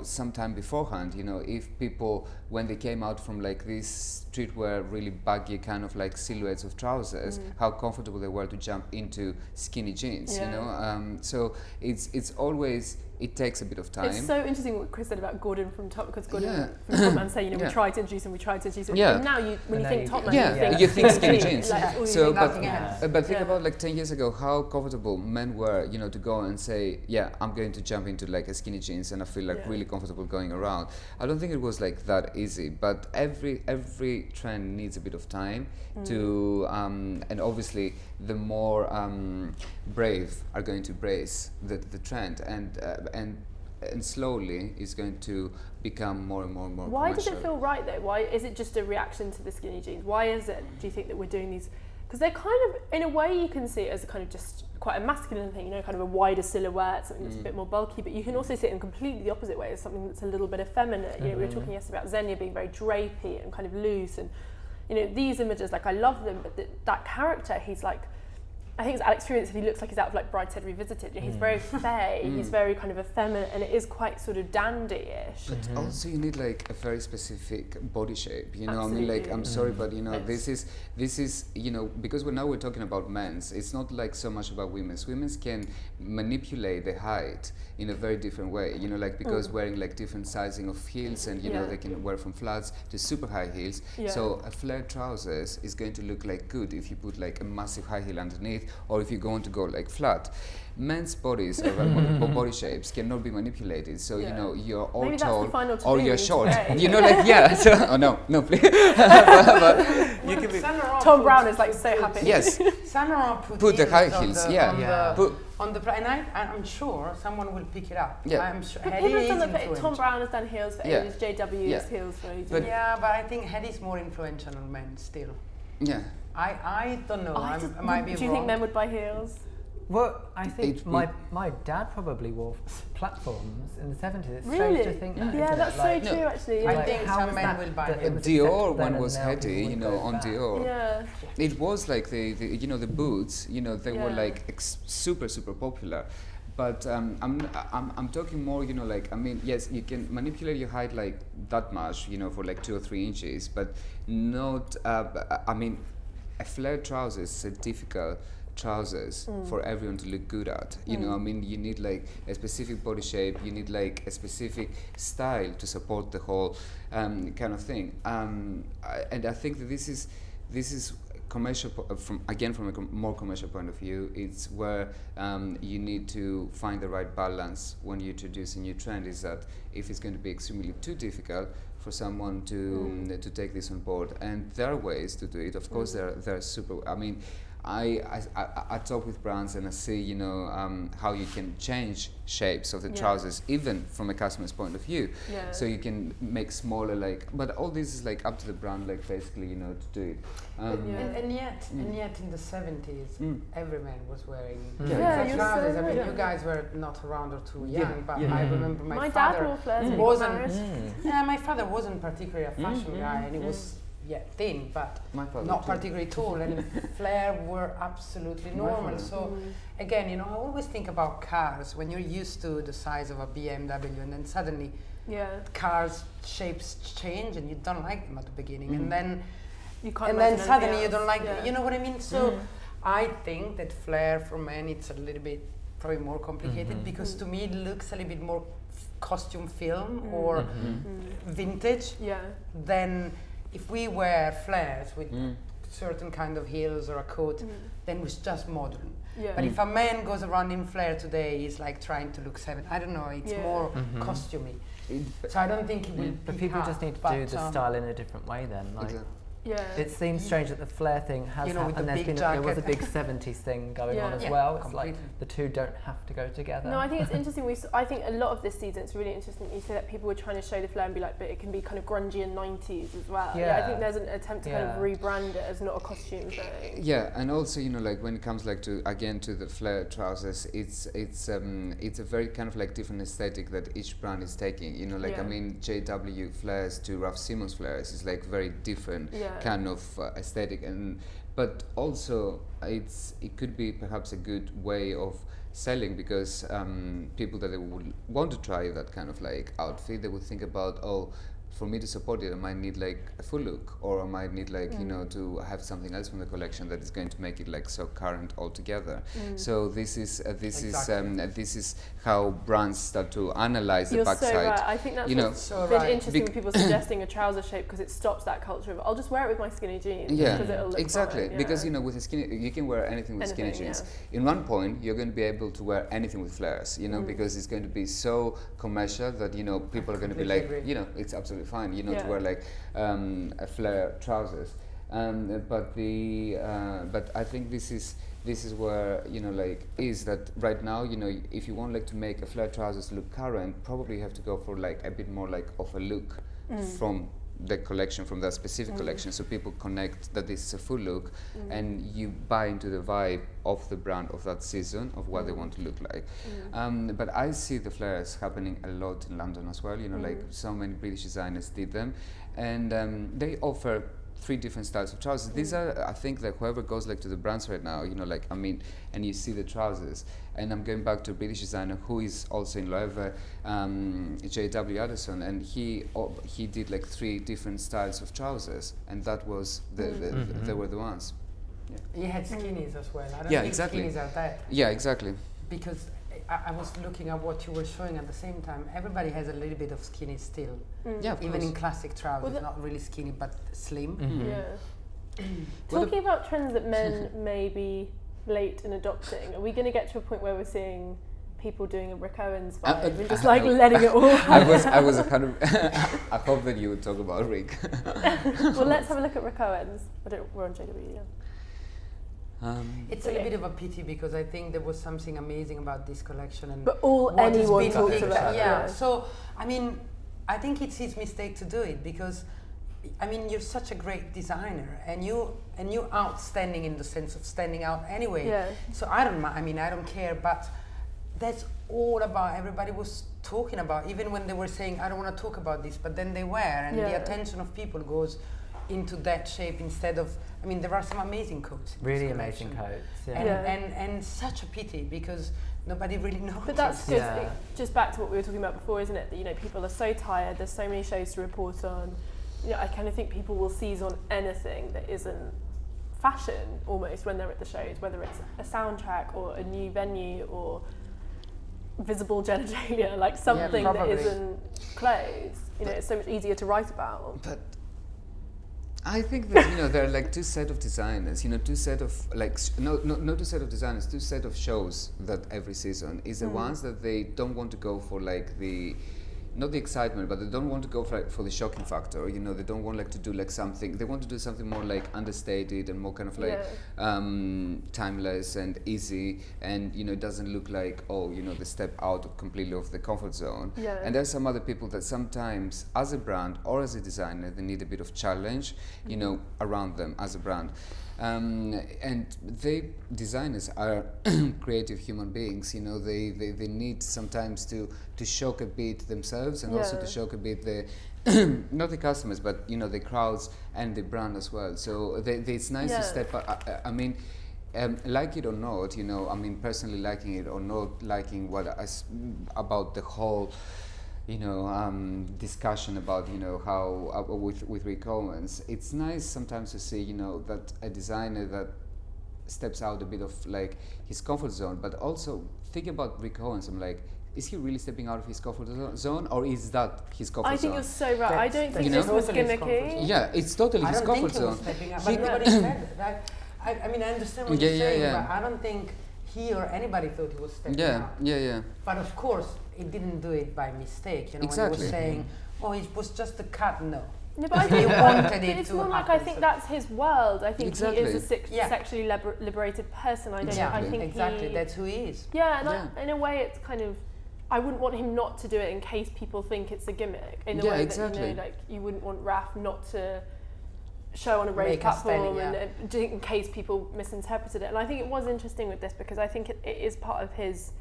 sometime beforehand, if people, when they came out from like these streetwear, really baggy kind of like silhouettes of trousers, how comfortable they were to jump into skinny jeans, so it's always, it takes a bit of time.
It's so interesting what Chris said about Gordon from Top, because Gordon from Topman saying, we tried to introduce him, and now when you think Topman,
you think skinny jeans.
So,
but think about like 10 years ago, how comfortable men were, to go and say, I'm going to jump into like a skinny jeans and I feel like really comfortable going around. I don't think it was like that easy, but every trend needs a bit of time to, and obviously the more brave are going to embrace the trend, and slowly it's going to become more and more and more
Why
commercial.
does it feel right though? Why is it just a reaction to the skinny jeans? Why is it, do you think, that we're doing these? Because they're kind of, in a way you can see it as a kind of just quite a masculine thing, kind of a wider silhouette, something that's a bit more bulky, but you can also see it in completely the opposite way as something that's a little bit effeminate. We were talking yesterday about Xenia being very drapey and kind of loose, and these images, like, I love them, but that character, he's like I think it's Alex Furious, he looks like he's out of like Brideshead Revisited. You know, he's very fey, he's very kind of effeminate, and it is quite sort of dandy-ish.
But also you need like a very specific body shape, you know.
Absolutely.
I mean, like, I'm sorry, but you know, this is you know, because now we're talking about men's, it's not like so much about women's. Women's can manipulate the height in a very different way, you know, like because wearing like different sizing of heels, and you know, they can wear from flats to super high heels. So a flared trousers is going to look like good if you put like a massive high heel underneath, or if you're going to go like flat. Men's bodies or body shapes cannot be manipulated. So you know, you're all
maybe
tall
or
you're short.
today.
You know, like so, oh no, please. but you can be.
Tom Brown is like so happy.
Yes.
Sandra
Put the high heels.
On the and I'm sure someone will pick it up.
Yeah.
I'm sure
But
Hedi
people
is
have done that.
influential.
Tom Brown has done heels for ages. JW is heels for ages.
But
But I think Hedi's more influential on men still.
Yeah.
I don't know. I might be
Do you
wrong.
think men would buy heels?
Well, I think my dad probably wore platforms in the 70s. It's
Really?
strange to think that.
Yeah,
isn't
that's
it? Like,
so true actually.
I
Yeah.
think
how
some
was
men
that
will buy
that
it.
it was
Dior
accepted then
one
and
was
now people
Hedi,
would
you know,
go
on
back?
Dior.
Yeah.
It was like the you know, the boots, you know, they were like super popular. But I'm talking more, you know, like, I mean, yes, you can manipulate your height like that much, you know, for like 2 or 3 inches, but not. I mean, a flared trousers is a difficult trousers for everyone to look good at. You know, I mean, you need like a specific body shape, you need like a specific style to support the whole kind of thing. And I think that this is commercial from a more commercial point of view. It's where you need to find the right balance when you introduce a new trend. Is that if it's going to be extremely too difficult for someone to take this on board, and there are ways to do it. Of course, they're super. I mean, I talk with brands and I see, you know, how you can change shapes of the trousers, even from a customer's point of view.
Yeah.
So you can make smaller, like, but all this is like up to the brand, like basically, you know, to do it.
And yet in the 70s, every man was wearing
Yeah,
trousers.
so
I mean,
right.
you guys were not around or too young, but I remember my
dad
father
wore flares when he got
wasn't.
married.
Yeah, my father wasn't particularly a fashion guy, and he was thin, but
My father
not
too.
particularly tall, and flare were absolutely normal. So again, you know, I always think about cars when you're used to the size of a BMW, and then suddenly cars shapes change, and you don't like them at the beginning, and then suddenly you don't like them. You know what I mean? So I think that flare for men, it's a little bit probably more complicated because to me it looks a little bit more costume film or vintage than if we wear flares with certain kind of heels or a coat, then it's just modern. But if a man goes around in flare today, he's like trying to look I don't know, it's more costumey. So I don't think it will
But
pick
people
up,
just need to do the style in a different way then. Like,
Exactly.
it seems strange that the flare thing has
You know, with
happened.
the
There
big
was a
jacket.
big 70s thing going on as
Yeah,
well. It's
completely.
like the two don't have to go together.
No, I think it's interesting. I think a lot of this season, it's really interesting. You say that people were trying to show the flare and be like, but it can be kind of grungy and 90s as well.
Yeah.
I think there's an attempt to kind of rebrand it as not a costume thing.
Yeah, and also, you know, like when it comes like to the flare trousers, it's a very kind of like different aesthetic that each brand is taking. You know, like I mean, JW flares to Raf Simons flares is like very different kind of aesthetic, but also it could be perhaps a good way of selling, because people that they would want to try that kind of like outfit, they would think about, oh, for me to support it, I might need like a full look, or I might need like you know, to have something else from the collection that is going to make it like so current altogether. So this is how brands start to analyze the backside.
You're so right. I think that's
you know,
what's been interesting with people suggesting a trouser shape, because it stops that culture of I'll just wear it with my skinny jeans.
Yeah,
because it'll look
exactly.
fine,
Because you know, with a skinny, you can wear anything with skinny jeans. In one point, you're going to be able to wear anything with flares. You know, because it's going to be so commercial that you know people are going to be like, you know, it's absolutely fine, you know, to wear like a flare trousers. But I think this is where, you know, like, is that right now, you know, if you want like to make a flare trousers look current, probably you have to go for like a bit more like of a look from the collection, from that specific collection, so people connect that this is a full look, and you buy into the vibe of the brand of that season, of what they want to look like. But I see the flares happening a lot in London as well. You know, like so many British designers did them, and they offer 3 different styles of trousers. These are, I think, like whoever goes like to the brands right now, you know, like I mean, and you see the trousers. And I'm going back to a British designer who is also in Loewe, J.W. Addison, and he did like 3 different styles of trousers, and that was they were the ones.
Yeah. He had skinnies as well. I don't think
exactly.
Skinnies are that.
Yeah, exactly.
Because I was looking at what you were showing at the same time. Everybody has a little bit of skinny still.
Yeah,
even in classic trousers, not really skinny but slim.
Yeah. Talking about trends that men may be late in adopting, are we going to get to a point where we're seeing people doing a Rick Owens vibe and just like letting it all
I was a kind of I hope that you would talk about Rick.
Well, let's have a look at Rick Owens. We're on JW, yeah.
It's a bit of a pity because I think there was something amazing about this collection, and
but anyone talks about.
Yeah. So I mean, I think it's his mistake to do it because, I mean, you're such a great designer, and you outstanding in the sense of standing out anyway.
Yeah.
So I don't mind. I mean, I don't care. But that's all about. Everybody was talking about, even when they were saying, "I don't want to talk about this," but then they were, and the attention of people goes into that shape instead of. I mean, there are some amazing coats.
Really amazing coats. Yeah.
And such a pity because nobody really knows.
But that's just back to what we were talking about before, isn't it? That, you know, people are so tired. There's so many shows to report on. You know, I kind of think people will seize on anything that isn't fashion almost when they're at the shows, whether it's a soundtrack or a new venue or visible genitalia, like something that isn't clothes. You know, it's so much easier to write about.
But I think that, you know, there are like 2 set of designers, you know, 2 set of like not 2 set of designers, 2 set of shows that every season is the ones that they don't want to go for like not the excitement, but they don't want to go for the shocking factor. You know, they don't want like to do like something. They want to do something more like understated and more kind of like timeless and easy. And you know, it doesn't look like they step out completely of the comfort zone.
Yeah.
And there's some other people that sometimes, as a brand or as a designer, they need a bit of challenge, you know, around them as a brand. And designers are creative human beings, you know, they need sometimes to shock a bit themselves and also to shock a bit the not the customers, but you know, the crowds and the brand as well. So it's nice to step up. I mean, like it or not, you know, I mean, personally liking it or not liking about the whole, you know, discussion about, you know, how with Rick Owens, it's nice sometimes to see, you know, that a designer that steps out a bit of like his comfort zone, but also think about Rick Owens. I'm like, is he really stepping out of his comfort zone, or is that his comfort zone?
I think you're so right. I don't think this was gimmicky.
Yeah, it's totally his comfort zone.
But nobody said that. I mean, I understand what you're saying, but I don't think he or anybody thought he was stepping out.
Yeah.
But of course, he didn't do it by mistake. You know, when he was saying, "Oh, it was just a cut." No.
No, but I think
he wanted it
it's
to
more like
happen,
I think that's his world. I think he is a sexually liberated person. I think
that's who he is.
Yeah, and in a way, it's kind of. I wouldn't want him not to do it in case people think it's a gimmick. In the way that, you know, like you wouldn't want Raf not to show on a raised platform and in case people misinterpreted it. And I think it was interesting with this because I think it is part of his.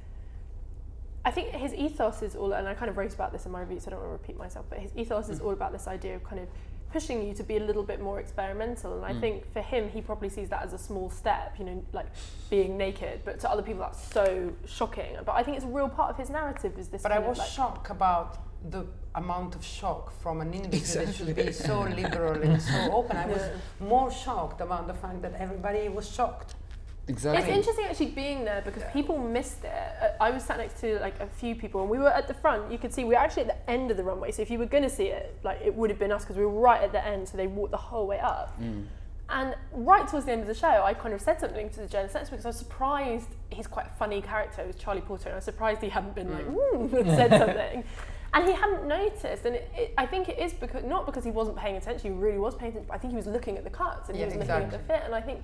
I think his ethos is all, and I kind of wrote about this in my review, so I don't want to repeat myself, but his ethos is all about this idea of kind of pushing you to be a little bit more experimental. And I think for him, he probably sees that as a small step, you know, like being naked, but to other people that's so shocking. But I think it's a real part of his narrative is this.
But I was shocked about the amount of shock from an industry that should be so liberal and so open. I was more shocked about the fact that everybody was shocked.
Exactly.
It's interesting actually being there because people missed it. I was sat next to like a few people and we were at the front. You could see we were actually at the end of the runway. So if you were going to see it, like it would have been us because we were right at the end. So they walked the whole way up. And right towards the end of the show, I kind of said something to the journalist because I was surprised. He's quite a funny character. It was Charlie Porter, and I was surprised he hadn't been like and said something. And he hadn't noticed, and I think it is because not because he wasn't paying attention. He really was paying attention. But I think he was looking at the cuts and he was looking at the fit. And I think.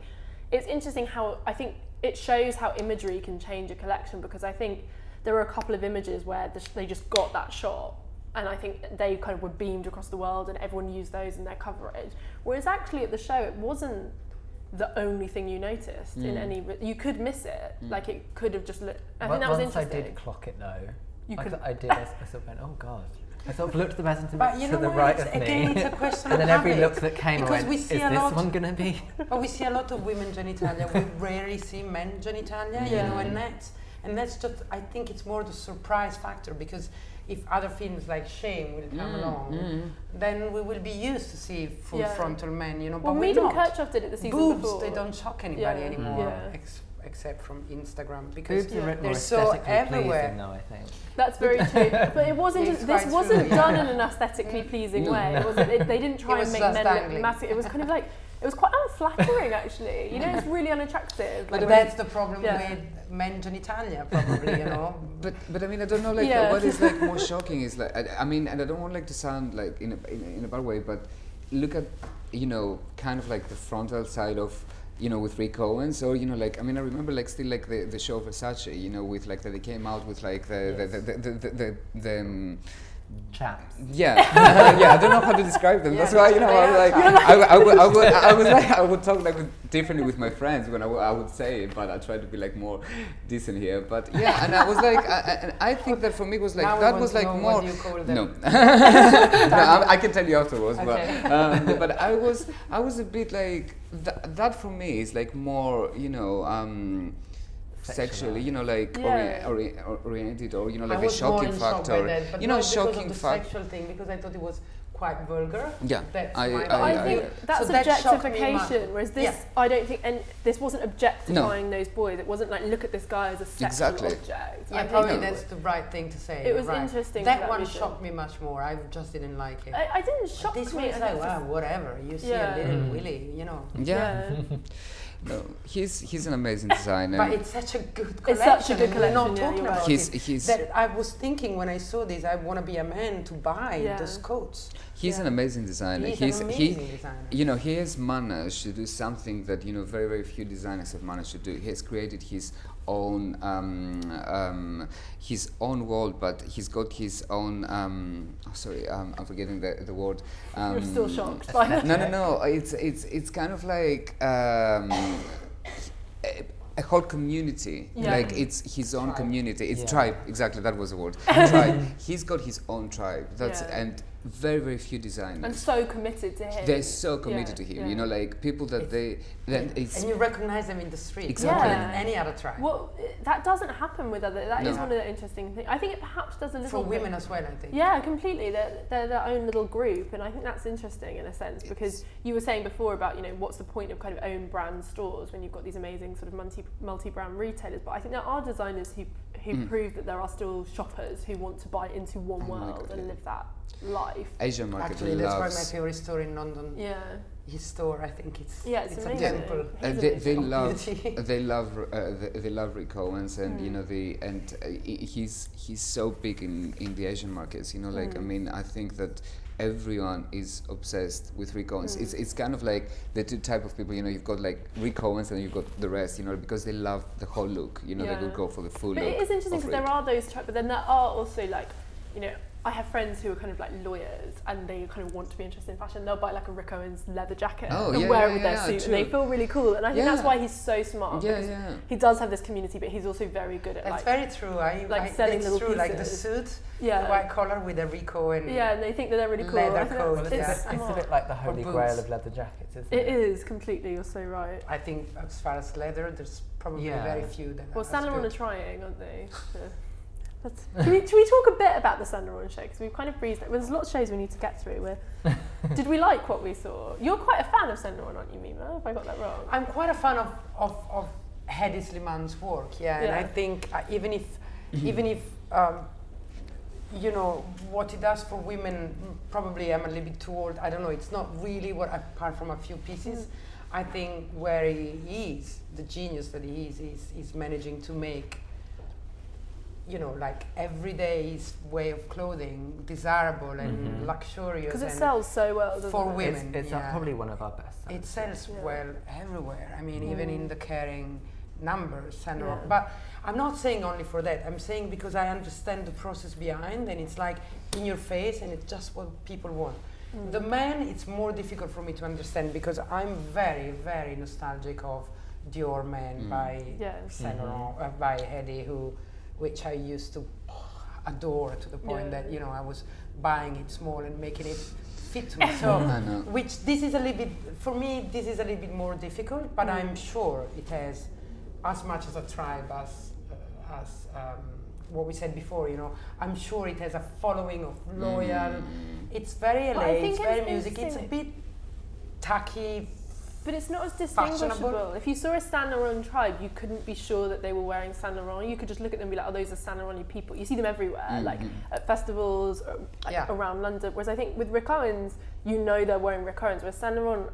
It's interesting how I think it shows how imagery can change a collection because I think there were a couple of images where they just got that shot and I think they kind of were beamed across the world and everyone used those in their coverage. Whereas actually at the show it wasn't the only thing you noticed in any. You could miss it, like it could have just looked. I think that was interesting.
Once I did clock it though,
I
did. I sort of went, oh god. I sort of looked the person to the
what,
right of
again,
me.
it's a question
and
of
then every
habits.
look that came,
Because
I went,
we
is
see
this one going to be?
But we see a lot of women genitalia. We rarely see men genitalia, you know, and that's just, I think it's more the surprise factor, because if other films like Shame will come along, then we will be used to see full frontal men, you know.
Well,
but
Megan Kirchhoff did it the season
boobs,
before.
they don't shock anybody anymore, except from Instagram, because they're so everywhere.
Though, I think.
That's very true. But it wasn't. This wasn't done in an aesthetically pleasing way. It wasn't. They didn't try and make men look massive. It was kind of like. It was quite unflattering, actually. You know, it's really unattractive.
But that's the problem with men genitalia, probably, you know.
But I mean, I don't know, like, what is like more shocking is like, I mean, and I don't want like to sound like in a bad way, but look at, you know, kind of like the frontal side of, you know, with Rick Owens, or, you know, like, I mean, I remember like still like the show Versace, you know, with like that they came out with like the
chaps.
Yeah, yeah. I don't know how to describe them. That's why, you know, I was like, I would talk like differently with my friends when I would say it, but I try to be like more decent here. But yeah, and I was like, and I think that for me was like
now
that was like more.
What do you call them?
No, I can tell you afterwards.
Okay.
But I was a bit like that for me is like more, you know. Sexually, you know, like oriented, or, you know, like a shocking factor.
That, but
you know,
not
shocking
because of the
factor.
sexual thing, because I thought it was quite vulgar.
Yeah,
I think that's
so
objectification, whereas this, I don't think, and this wasn't objectifying those boys. It wasn't like, look at this guy as a sexual object.
Yeah, probably that's the right thing to say.
It was interesting.
That one shocked me much more. I just didn't like it.
I didn't shock me.
This one is like, wow, whatever. You see a little willy, you know.
Yeah. No, he's an amazing designer.
But it's such a good collection.
It's such a good collection.
Not talking about
he's
that I was thinking when I saw this, I want to be a man to buy those coats.
He's an amazing designer.
He's an amazing designer.
You know, he has managed to do something that, you know, very, very few designers have managed to do. He has created his own world, but he's got his own. I'm forgetting the word.
You're still shocked.
No. It's kind of like a whole community. Like it's his own community. It's tribe. Exactly, that was the word. Tribe. He's got his own tribe. And very, very few designers.
And so committed to him.
They're so committed to him. You know, like people that
and you recognize them in the street.
Exactly.
More than any other tribe.
Well, that doesn't happen with other. That is one of the interesting things. I think it perhaps does a little.
For women as well, I think.
Yeah, completely. They're their own little group, and I think that's interesting in a sense, because you were saying before about, you know, what's the point of kind of own brand stores when you've got these amazing sort of multi-brand retailers. But I think there are designers who prove that there are still shoppers who want to buy into one world and live that life.
Asian market.
Actually, that's why my favorite store in London.
Yeah.
His store, I think it's
it's
a temple.
They love Rick Owens, and you know he's so big in the Asian markets. You know, like I mean, I think that everyone is obsessed with Rick Owens. It's kind of like the two type of people. You know, you've got like Rick Owens, and you've got the rest. You know, because they love the whole look. You know, they will go for the full look.
But it is interesting because there are those type, but then there are also like, you know, I have friends who are kind of like lawyers, and they kind of want to be interested in fashion. They'll buy like a Rick Owens leather jacket and wear it with their suit, and they feel really cool. And I think that's why he's so smart. He does have this community, but he's also very good at
That's very true. I selling little pieces. Like the suit, the white collar with a Rick Owens.
Yeah, and they think that they're really cool.
Leather coat.
It's a bit like the holy grail of leather jackets, isn't it?
It is completely. You're so right.
I think as far as leather, there's probably very few that.
Well, Saint Laurent are trying, aren't they? Should we talk a bit about the Saint Laurent show, because we've kind of breezed it. There's a lot of shows we need to get through. Did we like what we saw? You're quite a fan of Saint Laurent, aren't you, Mimma? Have I got that wrong?
I'm quite a fan of Hedi Slimane's work, and I think even if you know what he does for women, probably I'm a little bit too old. I don't know. It's not really what, apart from a few pieces. I think where he is, the genius that he is managing to make, you know, like everyday way of clothing desirable and luxurious.
Because it sells so well, doesn't
for
it?
women.
It's probably one of our best sellers.
It sells well everywhere. I mean, even in the Kering numbers, Saint Laurent. But I'm not saying only for that. I'm saying because I understand the process behind, and it's like in your face, and it's just what people want. The man, it's more difficult for me to understand, because I'm very, very nostalgic of Dior Men by Saint Laurent, by Hedi, which I used to adore to the point that, you know, I was buying it small and making it fit to me. So, which this is a little bit, for me, this is a little bit more difficult, but I'm sure it has as much as a tribe as what we said before, I'm sure it has a following of loyal. It's very LA, it's very music, it's a bit tacky.
But it's not as distinguishable. If you saw a Saint Laurent tribe, you couldn't be sure that they were wearing Saint Laurent. You could just look at them and be like, oh, those are Saint Laurent people. You see them everywhere, like at festivals, around London. Whereas I think with Rick Owens, they're wearing Rick Owens. Whereas Saint Laurent,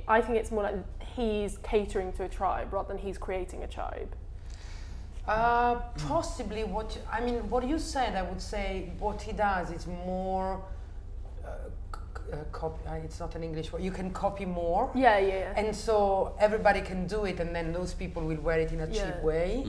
I think it's more like he's catering to a tribe rather than he's creating a tribe.
Possibly what you said, I would say what he does is more copy. It's not an English word. You can copy more.
Yeah.
And so everybody can do it, and then those people will wear it in a cheap way.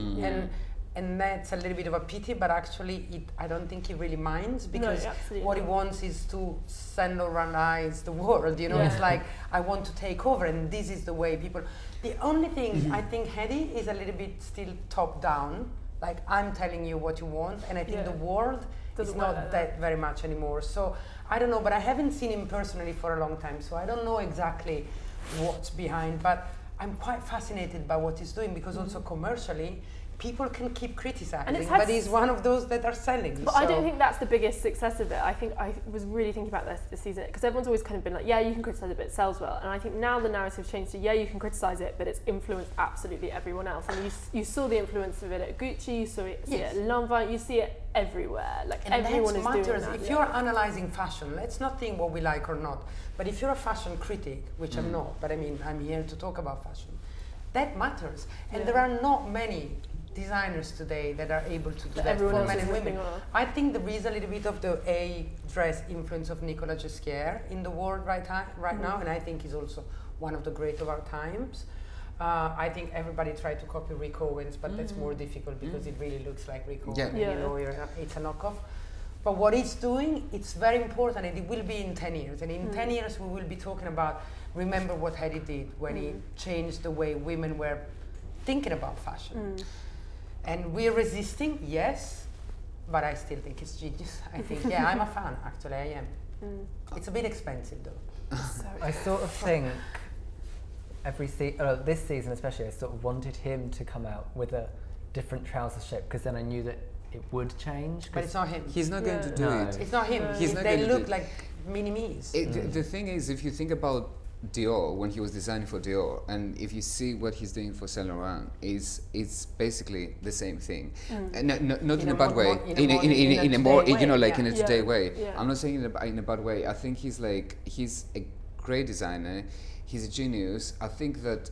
And that's a little bit of a pity, but actually I don't think he really minds, because what he wants is to Saint Laurentize the world. It's like, I want to take over, and this is the way people. The only thing I think Hedi is a little bit still top down. Like, I'm telling you what you want, and I think the world is not that very much anymore. So I don't know, but I haven't seen him personally for a long time, so I don't know exactly what's behind. But I'm quite fascinated by what he's doing, because also commercially, people can keep criticizing, but he's one of those that are selling.
But I don't think that's the biggest success of it. I think I was really thinking about this season, because everyone's always kind of been like, yeah, you can criticize it, but it sells well. And I think now the narrative changed to, yeah, you can criticize it, but it's influenced absolutely everyone else. And you saw the influence of it at Gucci, you saw it at Lanvin, you see it everywhere. Like, and everyone is doing that.
If you're analyzing fashion, let's not think what we like or not. But if you're a fashion critic, which I'm not, but I'm here to talk about fashion, that matters. And there are not many designers today that are able to do that for men and women. I think there is a little bit of the dress influence of Nicolas Ghesquière in the world right now, and I think he's also one of the great of our times. I think everybody tried to copy Rick Owens, but that's more difficult because it really looks like Rick Owens. It's a knockoff. But what he's doing, it's very important, and it will be in 10 years. And in 10 years, we will be talking about, remember what Hedi did when he changed the way women were thinking about fashion. And we're resisting, yes, but I still think it's genius. I think, I'm a fan, actually, I am. It's a bit expensive, though.
I sort of think this season especially, I sort of wanted him to come out with a different trouser shape, because then I knew that it would change.
But it's not him.
He's not going to do it.
It's not him. They look like mini-me's.
The thing is, if you think about Dior, when he was designing for Dior, and if you see what he's doing for Saint Laurent, it's basically the same thing. And not in a bad way, in a more in a today way. I'm not saying in a bad way. I think he's a great designer. He's a genius. I think that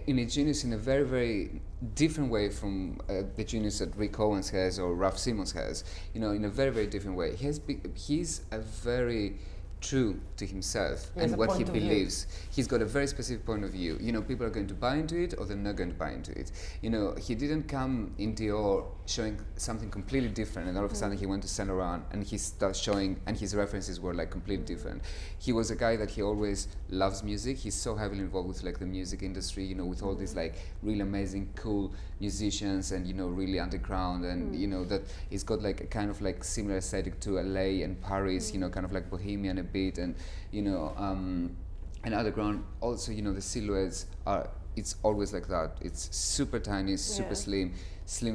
in a genius in a very, very different way from the genius that Rick Owens has or Raf Simons has. In a very, very different way. He's a very true to himself and what he believes. He's got a very specific point of view. People are going to buy into it or they're not going to buy into it. He didn't come in Dior showing something completely different, and all of a sudden he went to Saint Laurent and he started showing, and his references were like completely different. He was a guy that he always loves music. He's so heavily involved with like the music industry, with all these like really amazing, cool musicians and really underground, and that he's got like a kind of like similar aesthetic to LA and Paris, kind of like bohemian a bit, and and underground also. The silhouettes it's always like that. It's super tiny, super slim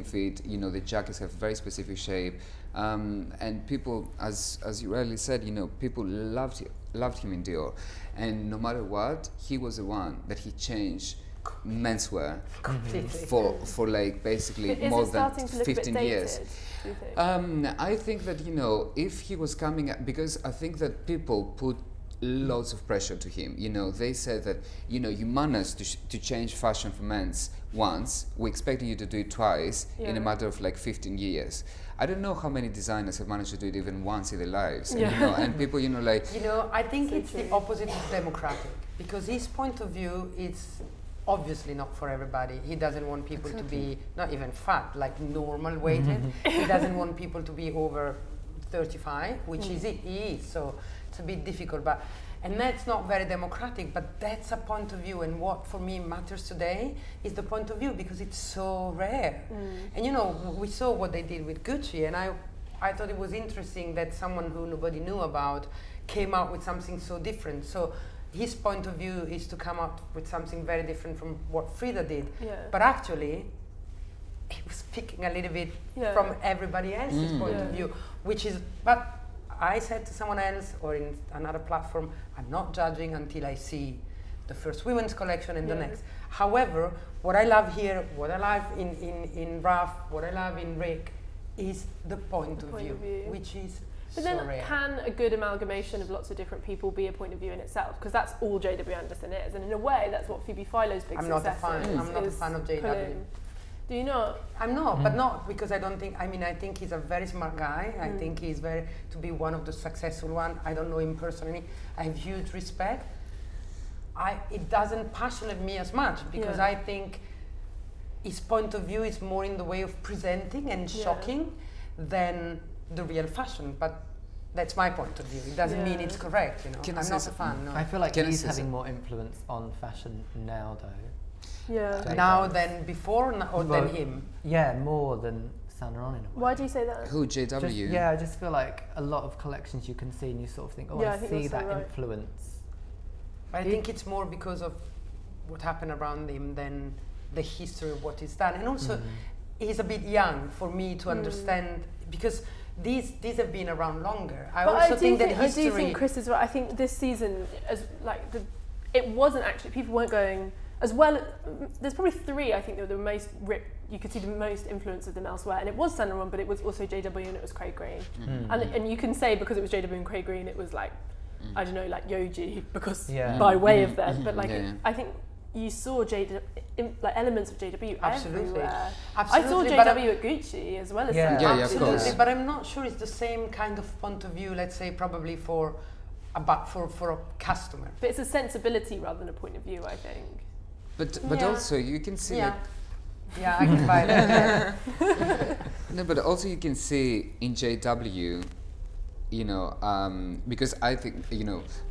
fit. The jackets have very specific shape, and people, as you rightly said, people loved him in Dior, and no matter what, he was the one that he changed menswear for like basically more than 15 years. I think that if he was coming, because I think that people put loads of pressure to him. They said that you managed to change fashion for men's once. We're expecting you to do it twice in a matter of like 15 years. I don't know how many designers have managed to do it even once in their lives. And people,
I think it's the opposite of democratic, because his point of view is obviously not for everybody. He doesn't want people to be not even fat, like normal weighted. He doesn't want people to be over 35, which he is. So it's a bit difficult, and that's not very democratic, but that's a point of view. And what for me matters today is the point of view, because it's so rare. And we saw what they did with Gucci, and I thought it was interesting that someone who nobody knew about came out with something so different. So his point of view is to come out with something very different from what Frida did.
Yeah.
But actually, he was picking a little bit from everybody else's point of view, which is, but I said to someone else or in another platform, I'm not judging until I see the first women's collection and the next. However, what I love here, what I love in Raf, what I love in Rick, is the point of view, which is
but
so
then
rare.
Can a good amalgamation of lots of different people be a point of view in itself? Because that's all J.W. Anderson is, and in a way, that's what Phoebe Philo's big success is.
I'm not a fan of J.W.
Do you not?
I'm not, but not because I don't think, I think he's a very smart guy. I think he's to be one of the successful ones. I don't know him personally. I have huge respect. It doesn't passionate me as much because I think his point of view is more in the way of presenting and shocking than the real fashion. But that's my point of view. It doesn't mean it's correct, I'm not a fan. No.
I feel like he's having more influence on fashion now, though.
Yeah.
Now than before, or than him?
Yeah, more than Saint Laurent in a way.
Why do you say that?
Who, JW?
I just feel like a lot of collections you can see and you sort of think, I see that influence.
I think it's more because of what happened around him than the history of what he's done. And also, he's a bit young for me to understand, because these have been around longer. I do think
Chris is right. I think this season, it wasn't actually, people weren't going as well. There's probably three, I think, that were the most you could see the most influence of them elsewhere, and it was Saint Laurent, but it was also JW and it was Craig Green. And you can say because it was JW and Craig Green, it was like, I don't know, like Yoji, because by way of them, but I think you saw elements of JW everywhere. I saw JW at Gucci as well as
absolutely. But I'm not sure it's the same kind of point of view. Let's say probably for a customer.
But it's a sensibility rather than a point of view, I think.
But also you can see
I can buy that.
No, but also you can see in JW. Because I think,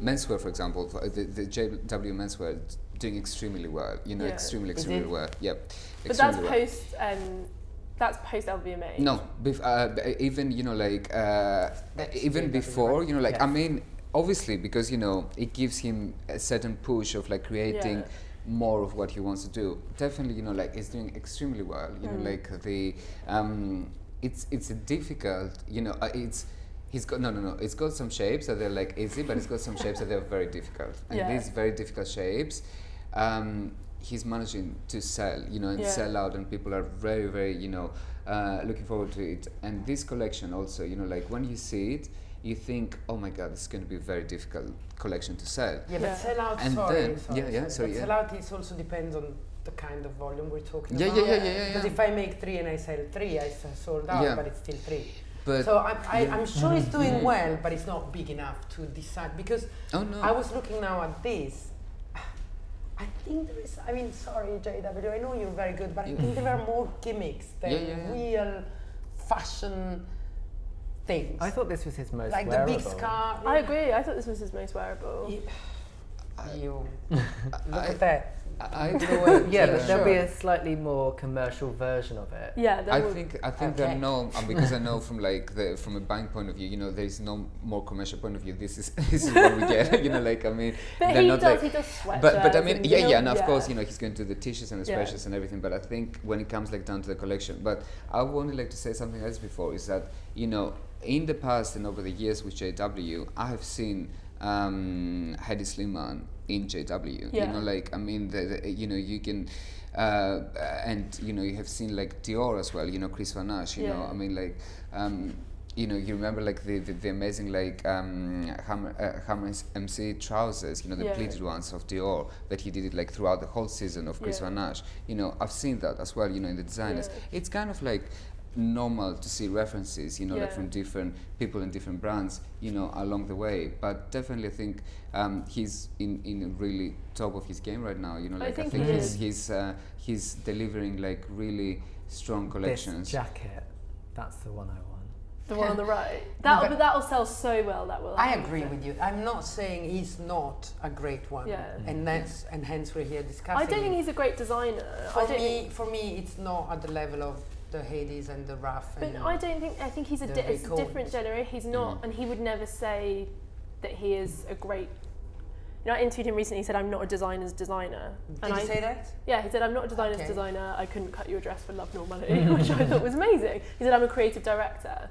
menswear, for example, the JW menswear doing extremely well, extremely well. Yep.
But that's post LVMH.
No, even, even before, I mean, obviously, because, it gives him a certain push of creating more of what he wants to do. Definitely, it's doing extremely well. It's a difficult, He's got It's got some shapes that they're easy, but it's got some shapes that they're very difficult. And these very difficult shapes, he's managing to sell, and sell out, and people are very, very, looking forward to it. And this collection also, when you see it, you think, oh my God, this is going to be a very difficult collection to sell.
Yeah, but sell out.
And
sell out is also depends on the kind of volume we're talking
about.
Because if I make 3 and I sell 3, I sold out, but it's still 3. So I'm sure it's doing well, but it's not big enough to decide. Because I was looking now at this. I think there is, sorry JW, I know you're very good, but I think there are more gimmicks than real fashion things.
I thought this was his most
wearable.
Like
the big scarf.
I agree, I thought this was his most wearable.
Look at that.
I but there'll be a slightly more commercial version of it.
Yeah,
I think there no, because I know from from a buying point of view, there is no more commercial point of view. This is what we get.
But he does sweat.
But and of course, he's going to do the t-shirts and the sweatshirts and everything. But I think when it comes down to the collection, but I wanted to say something else before is that in the past and over the years with JW, I have seen Hedi Slimane in JW. You can and you have seen Dior as well, Chris Van Noten, you remember the amazing Hammer MC trousers, the pleated ones of Dior that he did it throughout the whole season of Chris Van Noten. I've seen that as well, in the designers. It's kind of normal to see references, from different people and different brands, along the way. But definitely, I think he's in really top of his game right now. I think he's delivering really strong collections.
This jacket, that's the one I want.
The one on the right. That'll sell so well. That will.
I agree with you. I'm not saying he's not a great one. And hence we're here discussing.
I don't think he's a great designer.
For me, it's not at the level of the Hedis and the Raf.
But I think he's it's a different generation. He's not, and he would never say that he is a great. You know, I interviewed him recently. He said, "I'm not a designer's designer."
Did he say that?
Yeah, he said, "I'm not a designer's designer. I couldn't cut you a dress for love nor money," which I thought was amazing. He said, "I'm a creative director,"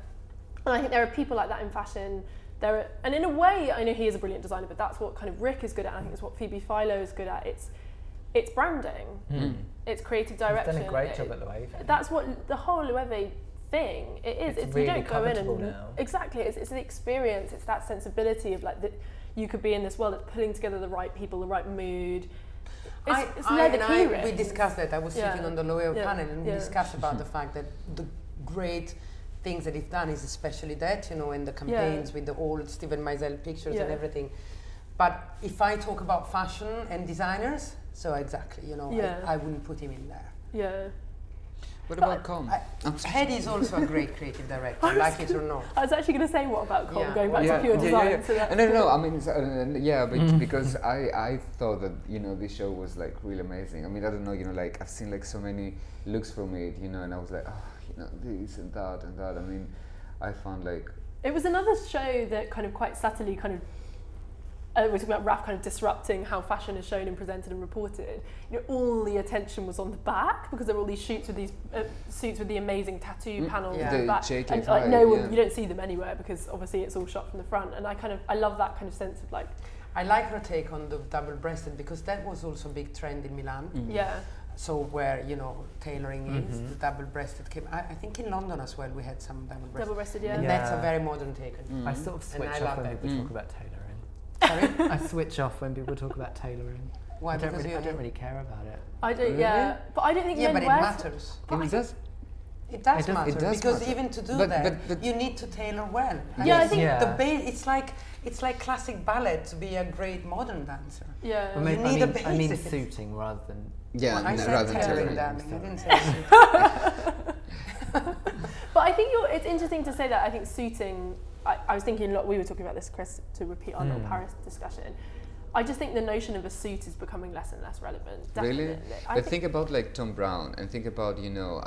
and I think there are people like that in fashion. And in a way, I know he is a brilliant designer, but that's what kind of Rick is good at. I think it's what Phoebe Philo is good at. It's branding. It's creative direction.
He's done a great job at Loewe.
That's what the whole Loewe thing it is.
It's really
you don't go in and
now.
Exactly. It's the experience. It's that sensibility of like that you could be in this world that's putting together the right people, the right mood.
We discussed that. I was sitting on the Loewe panel and we discussed about the fact that the great things that he's done is especially that, you know, in the campaigns with the old Steven Meisel pictures and everything. But if I talk about fashion and designers, so exactly, you know, I wouldn't put him in there.
Yeah.
What about Com?
Hedi is also a great creative director, like it or not.
I was actually going to say what about Com, going back to pure design. So
No, I mean, because I thought that, you know, this show was like really amazing. I mean, I don't know, you know, like I've seen like so many looks from it, you know, and I was like, oh, you know, this and that and that. I mean, I found like...
It was another show that kind of quite subtly kind of we're talking about Raf kind of disrupting how fashion is shown and presented and reported. You know, all the attention was on the back because there were all these shoots with these suits with the amazing tattoo panels on the back, and like no one, you don't see them anywhere because obviously it's all shot from the front. And I love that kind of sense of like.
I like her take on the double-breasted because that was also a big trend in Milan.
Yeah.
So where, you know, tailoring is, the double-breasted came. I think in London as well we had some double-breasted.
Double-breasted,
And that's a very modern take.
I sort of switch off when people talk about tailoring.
Sorry?
I switch off when people talk about tailoring.
Why?
I don't really care about it.
I don't, but I don't think men
but it
wear
matters. It does matter because even to do that, you need to tailor well.
I think
it's like classic ballet to be a great modern dancer.
Yeah,
well,
you need a basis.
I mean suiting rather than.
Yeah, I said tailoring, darling. I didn't say suiting.
But I think it's interesting to say that. I think suiting. I was thinking a lot. We were talking about this, Chris, to repeat our little Paris discussion. I just think the notion of a suit is becoming less and less relevant. Definitely.
Really? But think about like Tom Brown and think about, you know,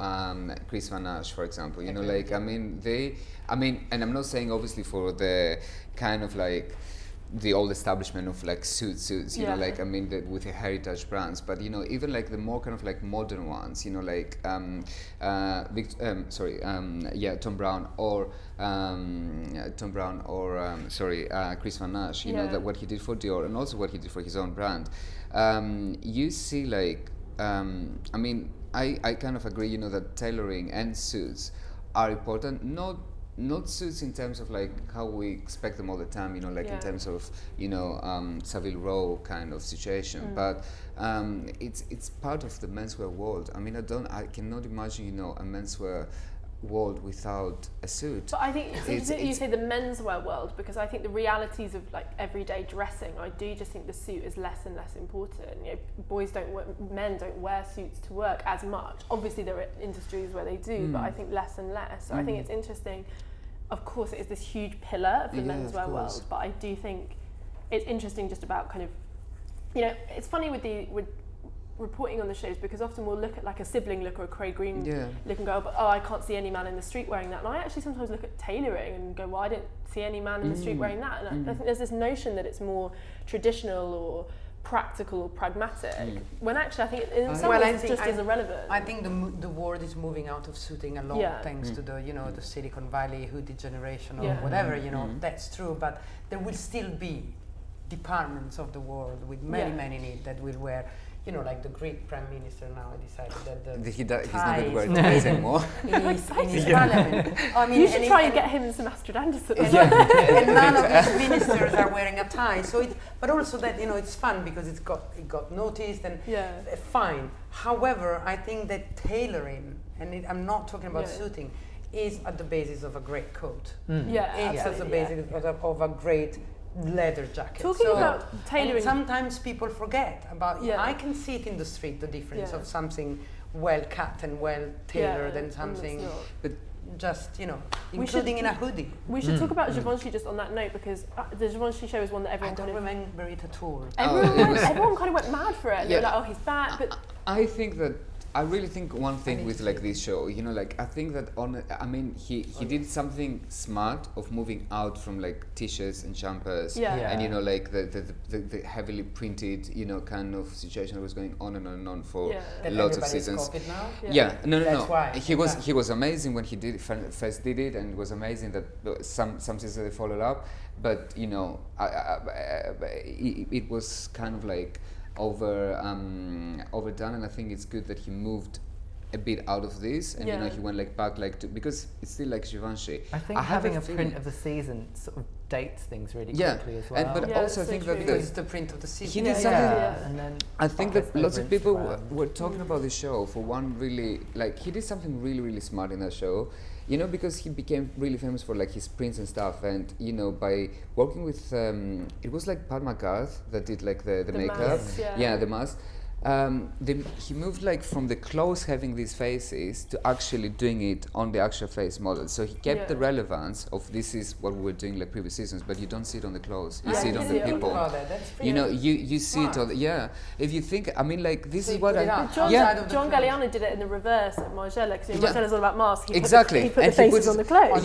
Chris Van Noten, for example. You know, like, and I'm not saying obviously for the kind of like the old establishment of like suits, you know, like, I mean, with the heritage brands, but, you know, even like the more kind of like modern ones, you know, like, Tom Brown or Chris Van Noten, you know, that what he did for Dior and also what he did for his own brand. You see like, I kind of agree, you know, that tailoring and suits are important, not suits in terms of like how we expect them all the time, you know, like in terms of, you know, Savile Row kind of situation, but it's part of the menswear world. I mean, I cannot imagine, you know, a menswear world without a suit.
But I think it's interesting you say the menswear world, because I think the realities of like everyday dressing, I do just think the suit is less and less important. You know, men don't wear suits to work as much. Obviously there are industries where they do, but I think less and less. So I think it's interesting. Of course it is this huge pillar of the menswear world, but I do think it's interesting just about kind of, you know, it's funny with reporting on the shows, because often we'll look at like a sibling look or a Craig Green look and go, but I can't see any man in the street wearing that. And I actually sometimes look at tailoring and go, well, I didn't see any man in the street wearing that. And I think there's this notion that it's more traditional or practical or pragmatic, when actually I think in some ways it's just as irrelevant.
I think the world is moving out of suiting a lot thanks to the, you know, the Silicon Valley hoodie generation or whatever, you know, that's true, but there will still be departments of the world with many needs that will wear, you know, like the Greek Prime Minister now decided that
he's not going to wear ties anymore.
in his parliament. I mean,
you should try and get him some Astrid Anderson.
And none of his ministers are wearing a tie. So but also that, you know, it's fun because it got noticed and fine. However, I think that tailoring, and I'm not talking about suiting, is at the basis of a great coat. It's at the basis of a great leather jacket.
Talking about tailoring,
and sometimes people forget about. I can see it in the street, the difference of something well cut and well tailored and something, but just, you know, including in a hoodie.
We should talk about Givenchy just on that note, because the Givenchy show is one that everyone.
I don't remember it at all.
Everyone kind of went mad for it. And they were like, oh, he's back. But
I think that I really think one thing with like this show, you know, like I think that he did something smart of moving out from like t-shirts and jumpers and you know like the heavily printed, you know, kind of situation that was going on and on for lots of seasons.
Now?
No.
Why.
He was amazing when he first did it, and it was amazing that some seasons they followed up, but you know, it was kind of like overdone, and I think it's good that he moved a bit out of this, and you know, he went like back like to, because it's still like Givenchy.
I think having a print of the season sort of dates things really quickly as well.
But also I think that
because it's the print of the season.
He did something.
And then
I think that lots of people were talking about the show for one really, like he did something really, really smart in that show. You know, because he became really famous for like his prints and stuff, and you know, by working with it was like Pat McGrath that did like the makeup,
mask,
the mask. He moved like from the clothes having these faces to actually doing it on the actual face model. So he kept the relevance of this is what we were doing like previous seasons, but you don't see it on the clothes. You see it on the people. You know, you see it on if you think, I mean, like this is what
John Galliano did it in the reverse at Margiela, because Margiela's all about masks. He put the faces on the clothes.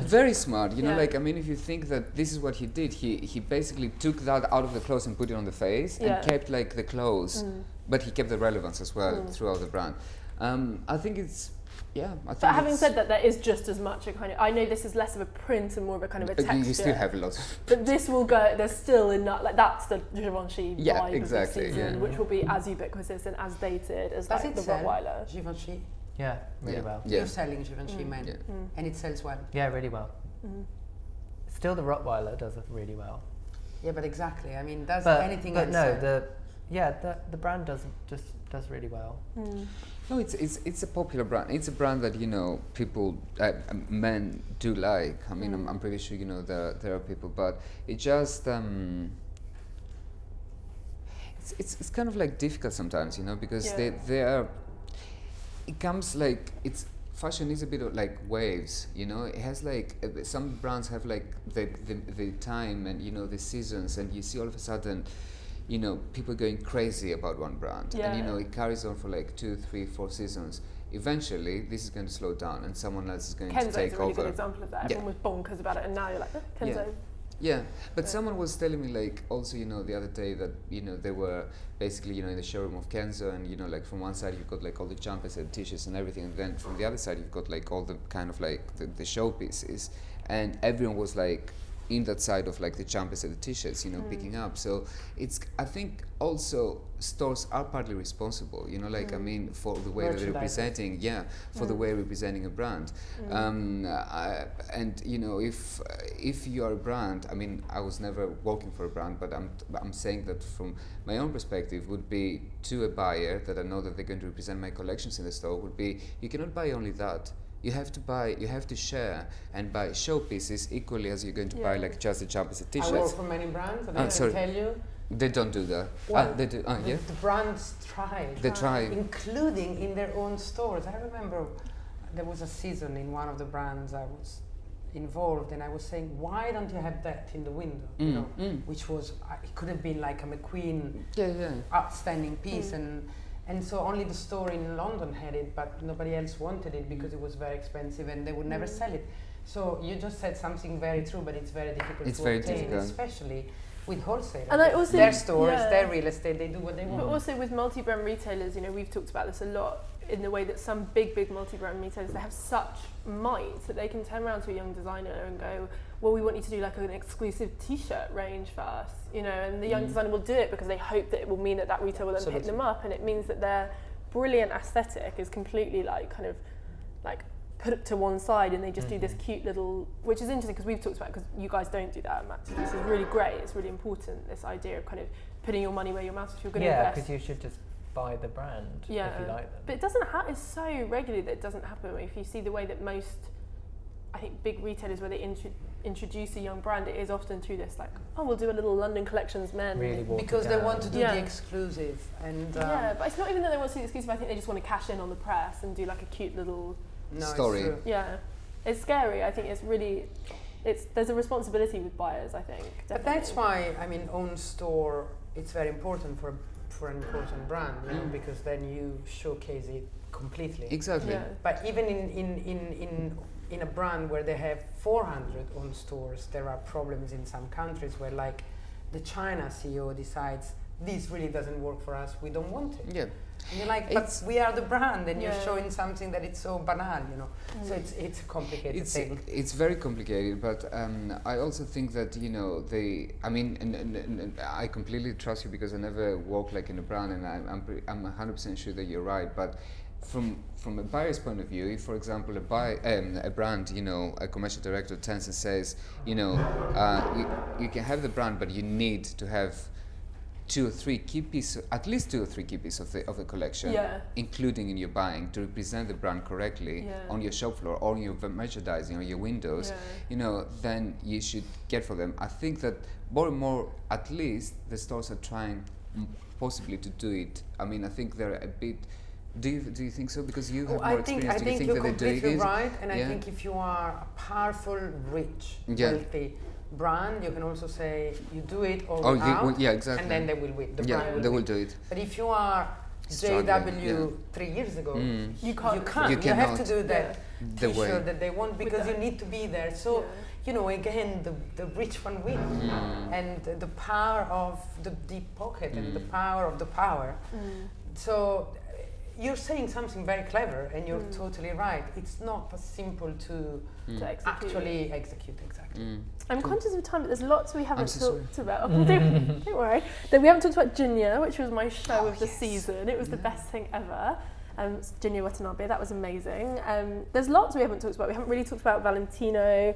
Very smart. You know, like I mean, if you think that this is what he did, he basically took that out of the clothes and put it on the face and kept like the clothes. But he kept the relevance as well throughout the brand. I think it's, but
having said that, there is just as much a kind of, I know this is less of a print and more of a kind of a texture.
You still have lots.
But this will go, there's still enough, like that's the Givenchy vibe of the season, which will be as ubiquitous and as dated as like the Rottweiler.
Givenchy?
Yeah, really well.
You're selling Givenchy men, and it sells well.
Yeah, really well. Still, the Rottweiler does it really well.
Yeah, but exactly. I mean, does anything else?
But no, the brand does really well.
No, it's a popular brand. It's a brand that, you know, people, men do like. I mean, I'm pretty sure, you know, there are people, but it just it's kind of like difficult sometimes, you know, because they are. It comes like fashion is a bit of like waves, you know. It has like some brands have like the time and, you know, the seasons, and you see all of a sudden, you know, people going crazy about one brand, and you know, it carries on for like 2, 3, 4 seasons. Eventually, this is going to slow down, and someone else is going to take over. Kenzo's a really
good example of that. Everyone was bonkers about it, and now you're like, Kenzo.
But someone was telling me, like, also, you know, the other day that, you know, they were basically, you know, in the showroom of Kenzo, and, you know, like from one side you've got like all the jumpers and t-shirts and everything, and then from the other side you've got like all the kind of like the showpieces, and everyone was like in that side of like the jumpers and the t-shirts, you know, picking up. So it's, I think also stores are partly responsible, you know, like I mean, for the way that they're representing, for the way representing a brand. And you know, if you are a brand, I mean, I was never working for a brand, but I'm saying that from my own perspective would be to a buyer that I know that they're going to represent my collections in the store would be, you cannot buy only that. You have to share and buy showpieces equally as you're going to buy like just the jumpers and t-shirts.
I work for many brands, and I tell you,
they don't do that.
Well,
they do.
The brands try.
They try,
including in their own stores. I remember there was a season in one of the brands I was involved, and I was saying, why don't you have that in the window? You know, which was it could have been like a McQueen outstanding piece, and so only the store in London had it, but nobody else wanted it because it was very expensive and they would never sell it. So you just said something very true, but it's very difficult to obtain, especially with wholesalers.
And I also,
their stores, their real estate, they do what they want.
But also with multi-brand retailers, you know, we've talked about this a lot, in the way that some big multi-brand retailers, they have such might that they can turn around to a young designer and go, well, we want you to do like an exclusive t-shirt range for us, you know, and the young designer will do it because they hope that it will mean that retail will then pick them up, and it means that their brilliant aesthetic is completely like kind of like put to one side, and they just do this cute little, which is interesting because we've talked about, because you guys don't do that at Max. This is really great. It's really important, this idea of kind of putting your money where your mouth is. If you're going to invest,
because you should just buy the brand if you like them.
But it doesn't it's so regularly that it doesn't happen. If you see the way that most, I think, big retailers, where they introduce a young brand, it is often through this like, oh, we'll do a little London Collections men.
Really
because they want to do the exclusive. And
but it's not even that they want to do the exclusive, I think they just want to cash in on the press and do like a cute little
story.
It's scary. I think it's really, there's a responsibility with buyers, I think. Definitely.
But that's why, I mean, own store, it's very important for for an important brand, you know, because then you showcase it completely.
Exactly.
Yeah.
But even in a brand where they have 400 own stores, there are problems in some countries where, like, the China CEO decides this really doesn't work for us, we don't want it.
Yeah.
And you're like, but we are the brand, and you're showing something that it's so banal, you know. So it's a complicated thing.
It's very complicated, but I also think that, you know, and I completely trust you because I never work like in a brand, and I'm 100% sure that you're right. But from a buyer's point of view, if, for example, a brand, you know, a commercial director turns and says, you know, you can have the brand, but you need to have at least 2 or 3 key pieces of the collection, including in your buying, to represent the brand correctly on your shop floor, or on your merchandising, or your windows, you know, then you should get for them. I think that more and more, at least, the stores are trying possibly to do it. I mean, I think they're a bit. Do you think so? Because you have more experience. Do you think
you're
that they're doing
completely
it?
right, and I think if you are a powerful, rich, wealthy brand, you can also say you do it or out,
exactly.
and then they will win. The brand
will do it.
But if you are JW 3 years ago, you can't. You have to do that to sure that they won't, because you need to be there. So you know, again, the rich one win, and the power of the deep pocket and the power of the power. So you're saying something very clever, and you're totally right. It's not as simple to actually execute. Exactly.
I'm conscious of time, but there's lots we haven't talked about. Don't worry. Then we haven't talked about Junya, which was my show of the season. It was the best thing ever. Junya Watanabe, that was amazing. There's lots we haven't talked about. We haven't really talked about Valentino.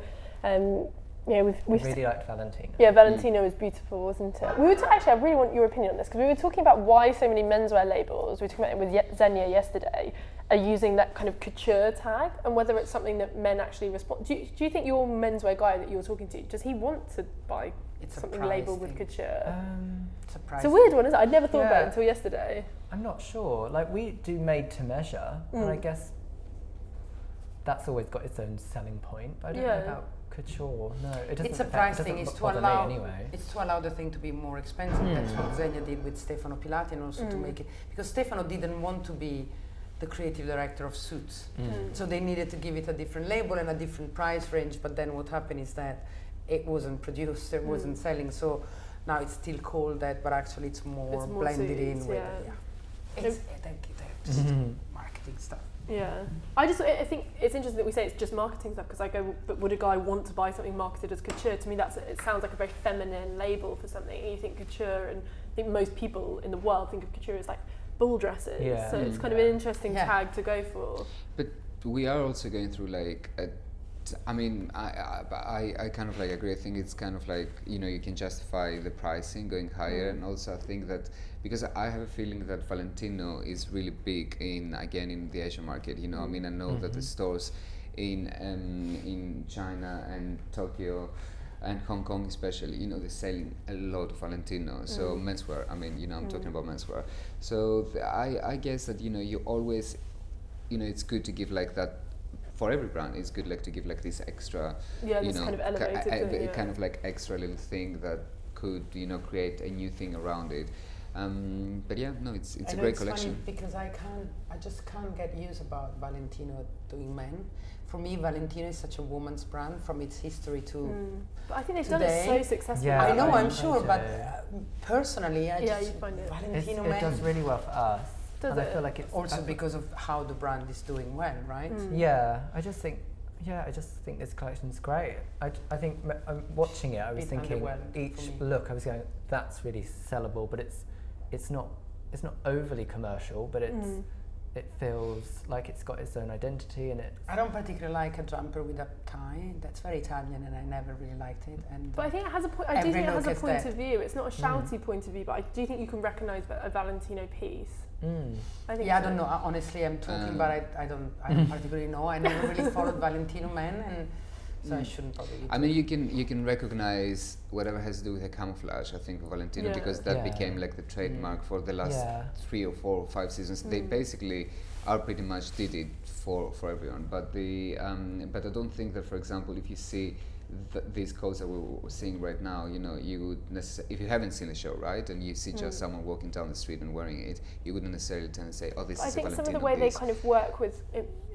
We've
really liked Valentino.
Yeah, Valentino was beautiful, wasn't it? We were actually, I really want your opinion on this, because we were talking about why so many menswear labels, we were talking about it with Xenia yesterday, are using that kind of couture tag, and whether it's something that men actually respond. Do you think your menswear guy that you were talking to, does he want to buy something labelled with couture? It's a weird one, isn't it? I'd never thought about it until yesterday.
I'm not sure. Like, we do made to measure, and I guess that's always got its own selling point. I don't know about couture. No, it doesn't.
It's a price thing. It's to allow the thing to be more expensive. That's what Xenia did with Stefano Pilati, and also to make it, because Stefano didn't want to be the creative director of suits, so they needed to give it a different label and a different price range. But then what happened is that it wasn't produced, it wasn't selling. So now it's still called that, but actually it's more blended in with. It's just marketing stuff.
Yeah, I think it's interesting that we say it's just marketing stuff, because I go, but would a guy want to buy something marketed as couture? To me, it sounds like a very feminine label for something. And you think couture, and I think most people in the world think of couture as like ball dresses. Yeah. So it's kind of an interesting tag to go for. But
we are also going through like I kind of like agree. I think it's kind of like, you know, you can justify the pricing going higher, and also I think that because I have a feeling that Valentino is really big in the Asian market. You know, I mean, I know that the stores in China and Tokyo and Hong Kong especially, you know, they're selling a lot of Valentino. So menswear, I mean, you know, I'm talking about menswear. So I guess that, you know, you always, you know, it's good to give like that. For every brand, it's good like to give like this extra, you know, kind of elevated kind of like extra little thing that could, you know, create a new thing around it. But yeah, no, it's a great collection.
Funny because I just can't get used about Valentino doing men. For me, Valentino is such a woman's brand from its history to
But I think they've
today.
done it so successfully.
Yeah, I know, I'm sure, but personally, I just
you find it.
Valentino
it does really well for us.
Does
I feel like it's also because of how the brand is doing well, right?
Yeah, I just think this collection's great. I think watching it, I was thinking each look, I was going, that's really sellable, but it's not overly commercial, but it feels like it's got its own identity, and
I don't particularly like a jumper with a tie. That's very Italian, and I never really liked it.
But I think it has a point. I do think it has a point of view. It's not a shouty point of view, but I do think you can recognise a Valentino piece.
I think I don't know. Honestly, I'm talking, but I don't particularly know. I never really followed Valentino men, and so I shouldn't probably.
I mean, you can recognize whatever has to do with the camouflage. I think for Valentino, because that became like the trademark for the last 3 or 4 or 5 seasons. They basically are pretty much did it for everyone. But I don't think that, for example, if you see these codes that we're seeing right now, you know, you would if you haven't seen the show, right, and you see just someone walking down the street and wearing it, you wouldn't necessarily tend to say, oh, this is a Valentino piece. I think
some of the way they kind of work with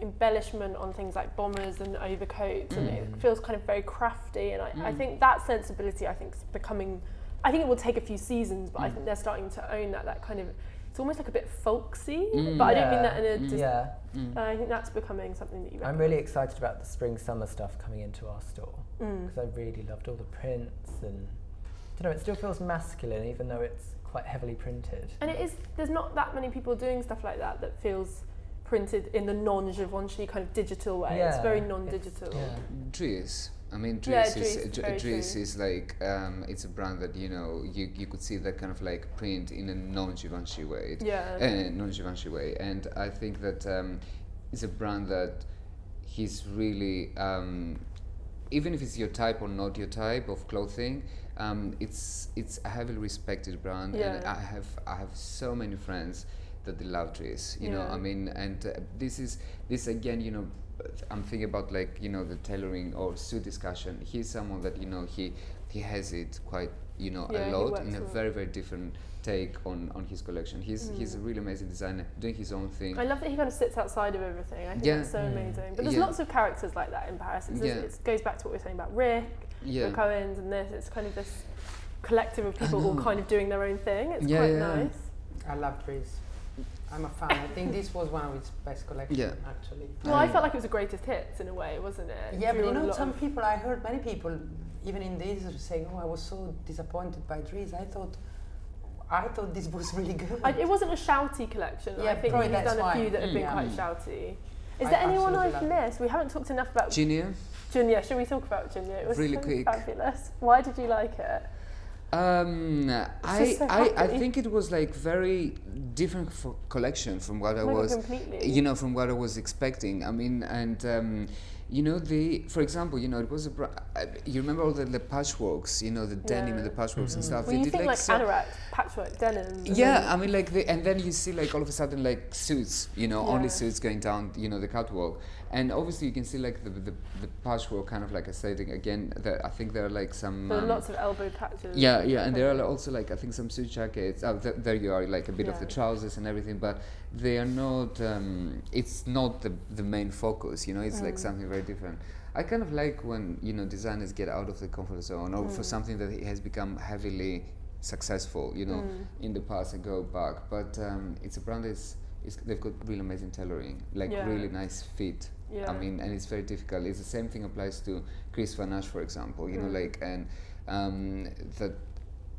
embellishment on things like bombers and overcoats, and it feels kind of very crafty, and I think that sensibility, I think, is becoming, I think it will take a few seasons, but I think they're starting to own that kind of, it's almost like a bit folksy, but I don't mean that in a I think that's becoming something that you recognise.
I'm really excited about the spring-summer stuff coming into our store, because I really loved all the prints, and I don't know, it still feels masculine even though it's quite heavily printed.
And it is, there's not that many people doing stuff like that feels printed in the non-Givenchy kind of digital way. It's very non-digital.
Dries. I mean,
Dries
is like, it's a brand that, you know, you could see that kind of like print in a non-Givenchy way. Non-Givenchy way. And I think that it's a brand that he's really, even if it's your type or not your type of clothing, it's a heavily respected brand. And I have so many friends that they love Dries, you know, I mean, and this again, you know, I'm thinking about, like, you know, the tailoring or suit discussion. He's someone that, you know, he has it quite, you know, a lot in a very, very different take on his collection. He's a really amazing designer, doing his own thing.
I love that he kind of sits outside of everything. I think that's so amazing. But there's lots of characters like that in Paris. It goes back to what we were saying about Rick Owens and this. It's kind of this collective of people all kind of doing their own thing. It's quite nice.
I love Dries. I'm a fan. I think this was one of its best collections, actually.
Well, I felt like it was the greatest hits in a way, wasn't it?
Yeah, but you know, some people, I heard many people, even in this, saying, oh, I was so disappointed by Dries. I thought this was really good.
It wasn't a shouty collection. I think he's done a few that have been quite shouty. Is there anyone I've missed? We haven't talked enough about
Junya.
Junya, should we talk about Junya? It was
really quick.
Fabulous. Why did you like it?
I think it was like very different collection from what I was, you know, from what I was expecting. I mean, and you know, for example, you know, it was you remember all the patchworks, you know, the denim and the patchworks and stuff.
Well, you think like anorak, patchwork, denim.
Yeah, I mean, like and then you see like all of a sudden like suits, you know, only suits going down, you know, the catwalk. And obviously you can see like the patchwork kind of like aesthetic again. I think there are like some...
There are lots of elbow patches.
Yeah, and there are also like, I think some suit jackets. There you are, like a bit of the trousers and everything, but they are not, it's not the main focus, you know, it's like something very different. I kind of like when, you know, designers get out of the comfort zone or for something that has become heavily successful, you know, in the past and go back. But it's a brand they've got really amazing tailoring, like really nice fit. Yeah. I mean, and it's very difficult. It's the same thing applies to Dries Van Noten, for example. You know, like, and that,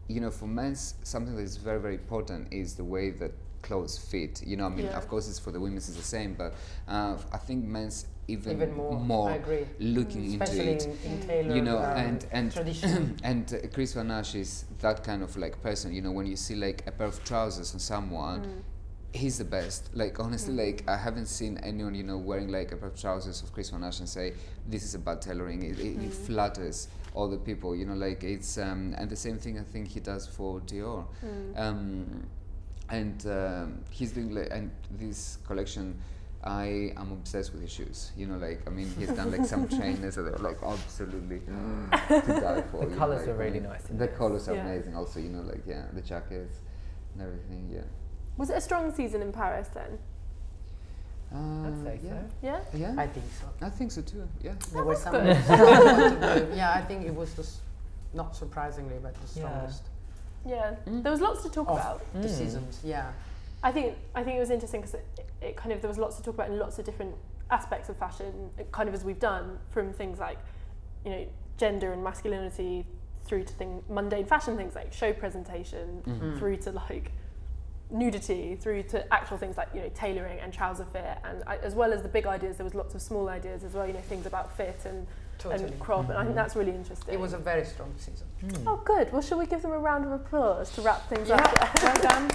you know, for men's, something that is very, very important is the way that clothes fit. You know, I mean, of course, it's for the women's it's the same, but I think men's even more looking
especially
into it.
in tailor,
you know, and
tradition.
And Dries Van Noten is that kind of like person. You know, when you see like a pair of trousers on someone. He's the best. Like, honestly, like, I haven't seen anyone, you know, wearing like a pair of trousers of Dries Van Noten and say, this is a bad tailoring. It flatters all the people, you know, like it's, and the same thing I think he does for Dior. And he's doing, like, and this collection, I am obsessed with his shoes. You know, like, I mean, he's done like some trainers that are like absolutely to die for.
The colours are really nice.
The colours are amazing also, you know, like, the jackets and everything,
Was it a strong season in Paris then?
I'd say so.
Yeah?
I think so.
I think so too, yeah.
There were some I think it was just, not surprisingly, but the strongest.
Yeah, there was lots to talk about.
The seasons,
I think it was interesting because it kind of, there was lots to talk about in lots of different aspects of fashion, kind of as we've done, from things like, you know, gender and masculinity through to mundane fashion things like show presentation, through to like nudity, through to actual things like, you know, tailoring and trouser fit, and as well as the big ideas, there was lots of small ideas as well, you know, things about fit and crop, and I think that's really interesting.
It was a very strong season.
Oh, good. Well, shall we give them a round of applause to wrap things up?
Well done.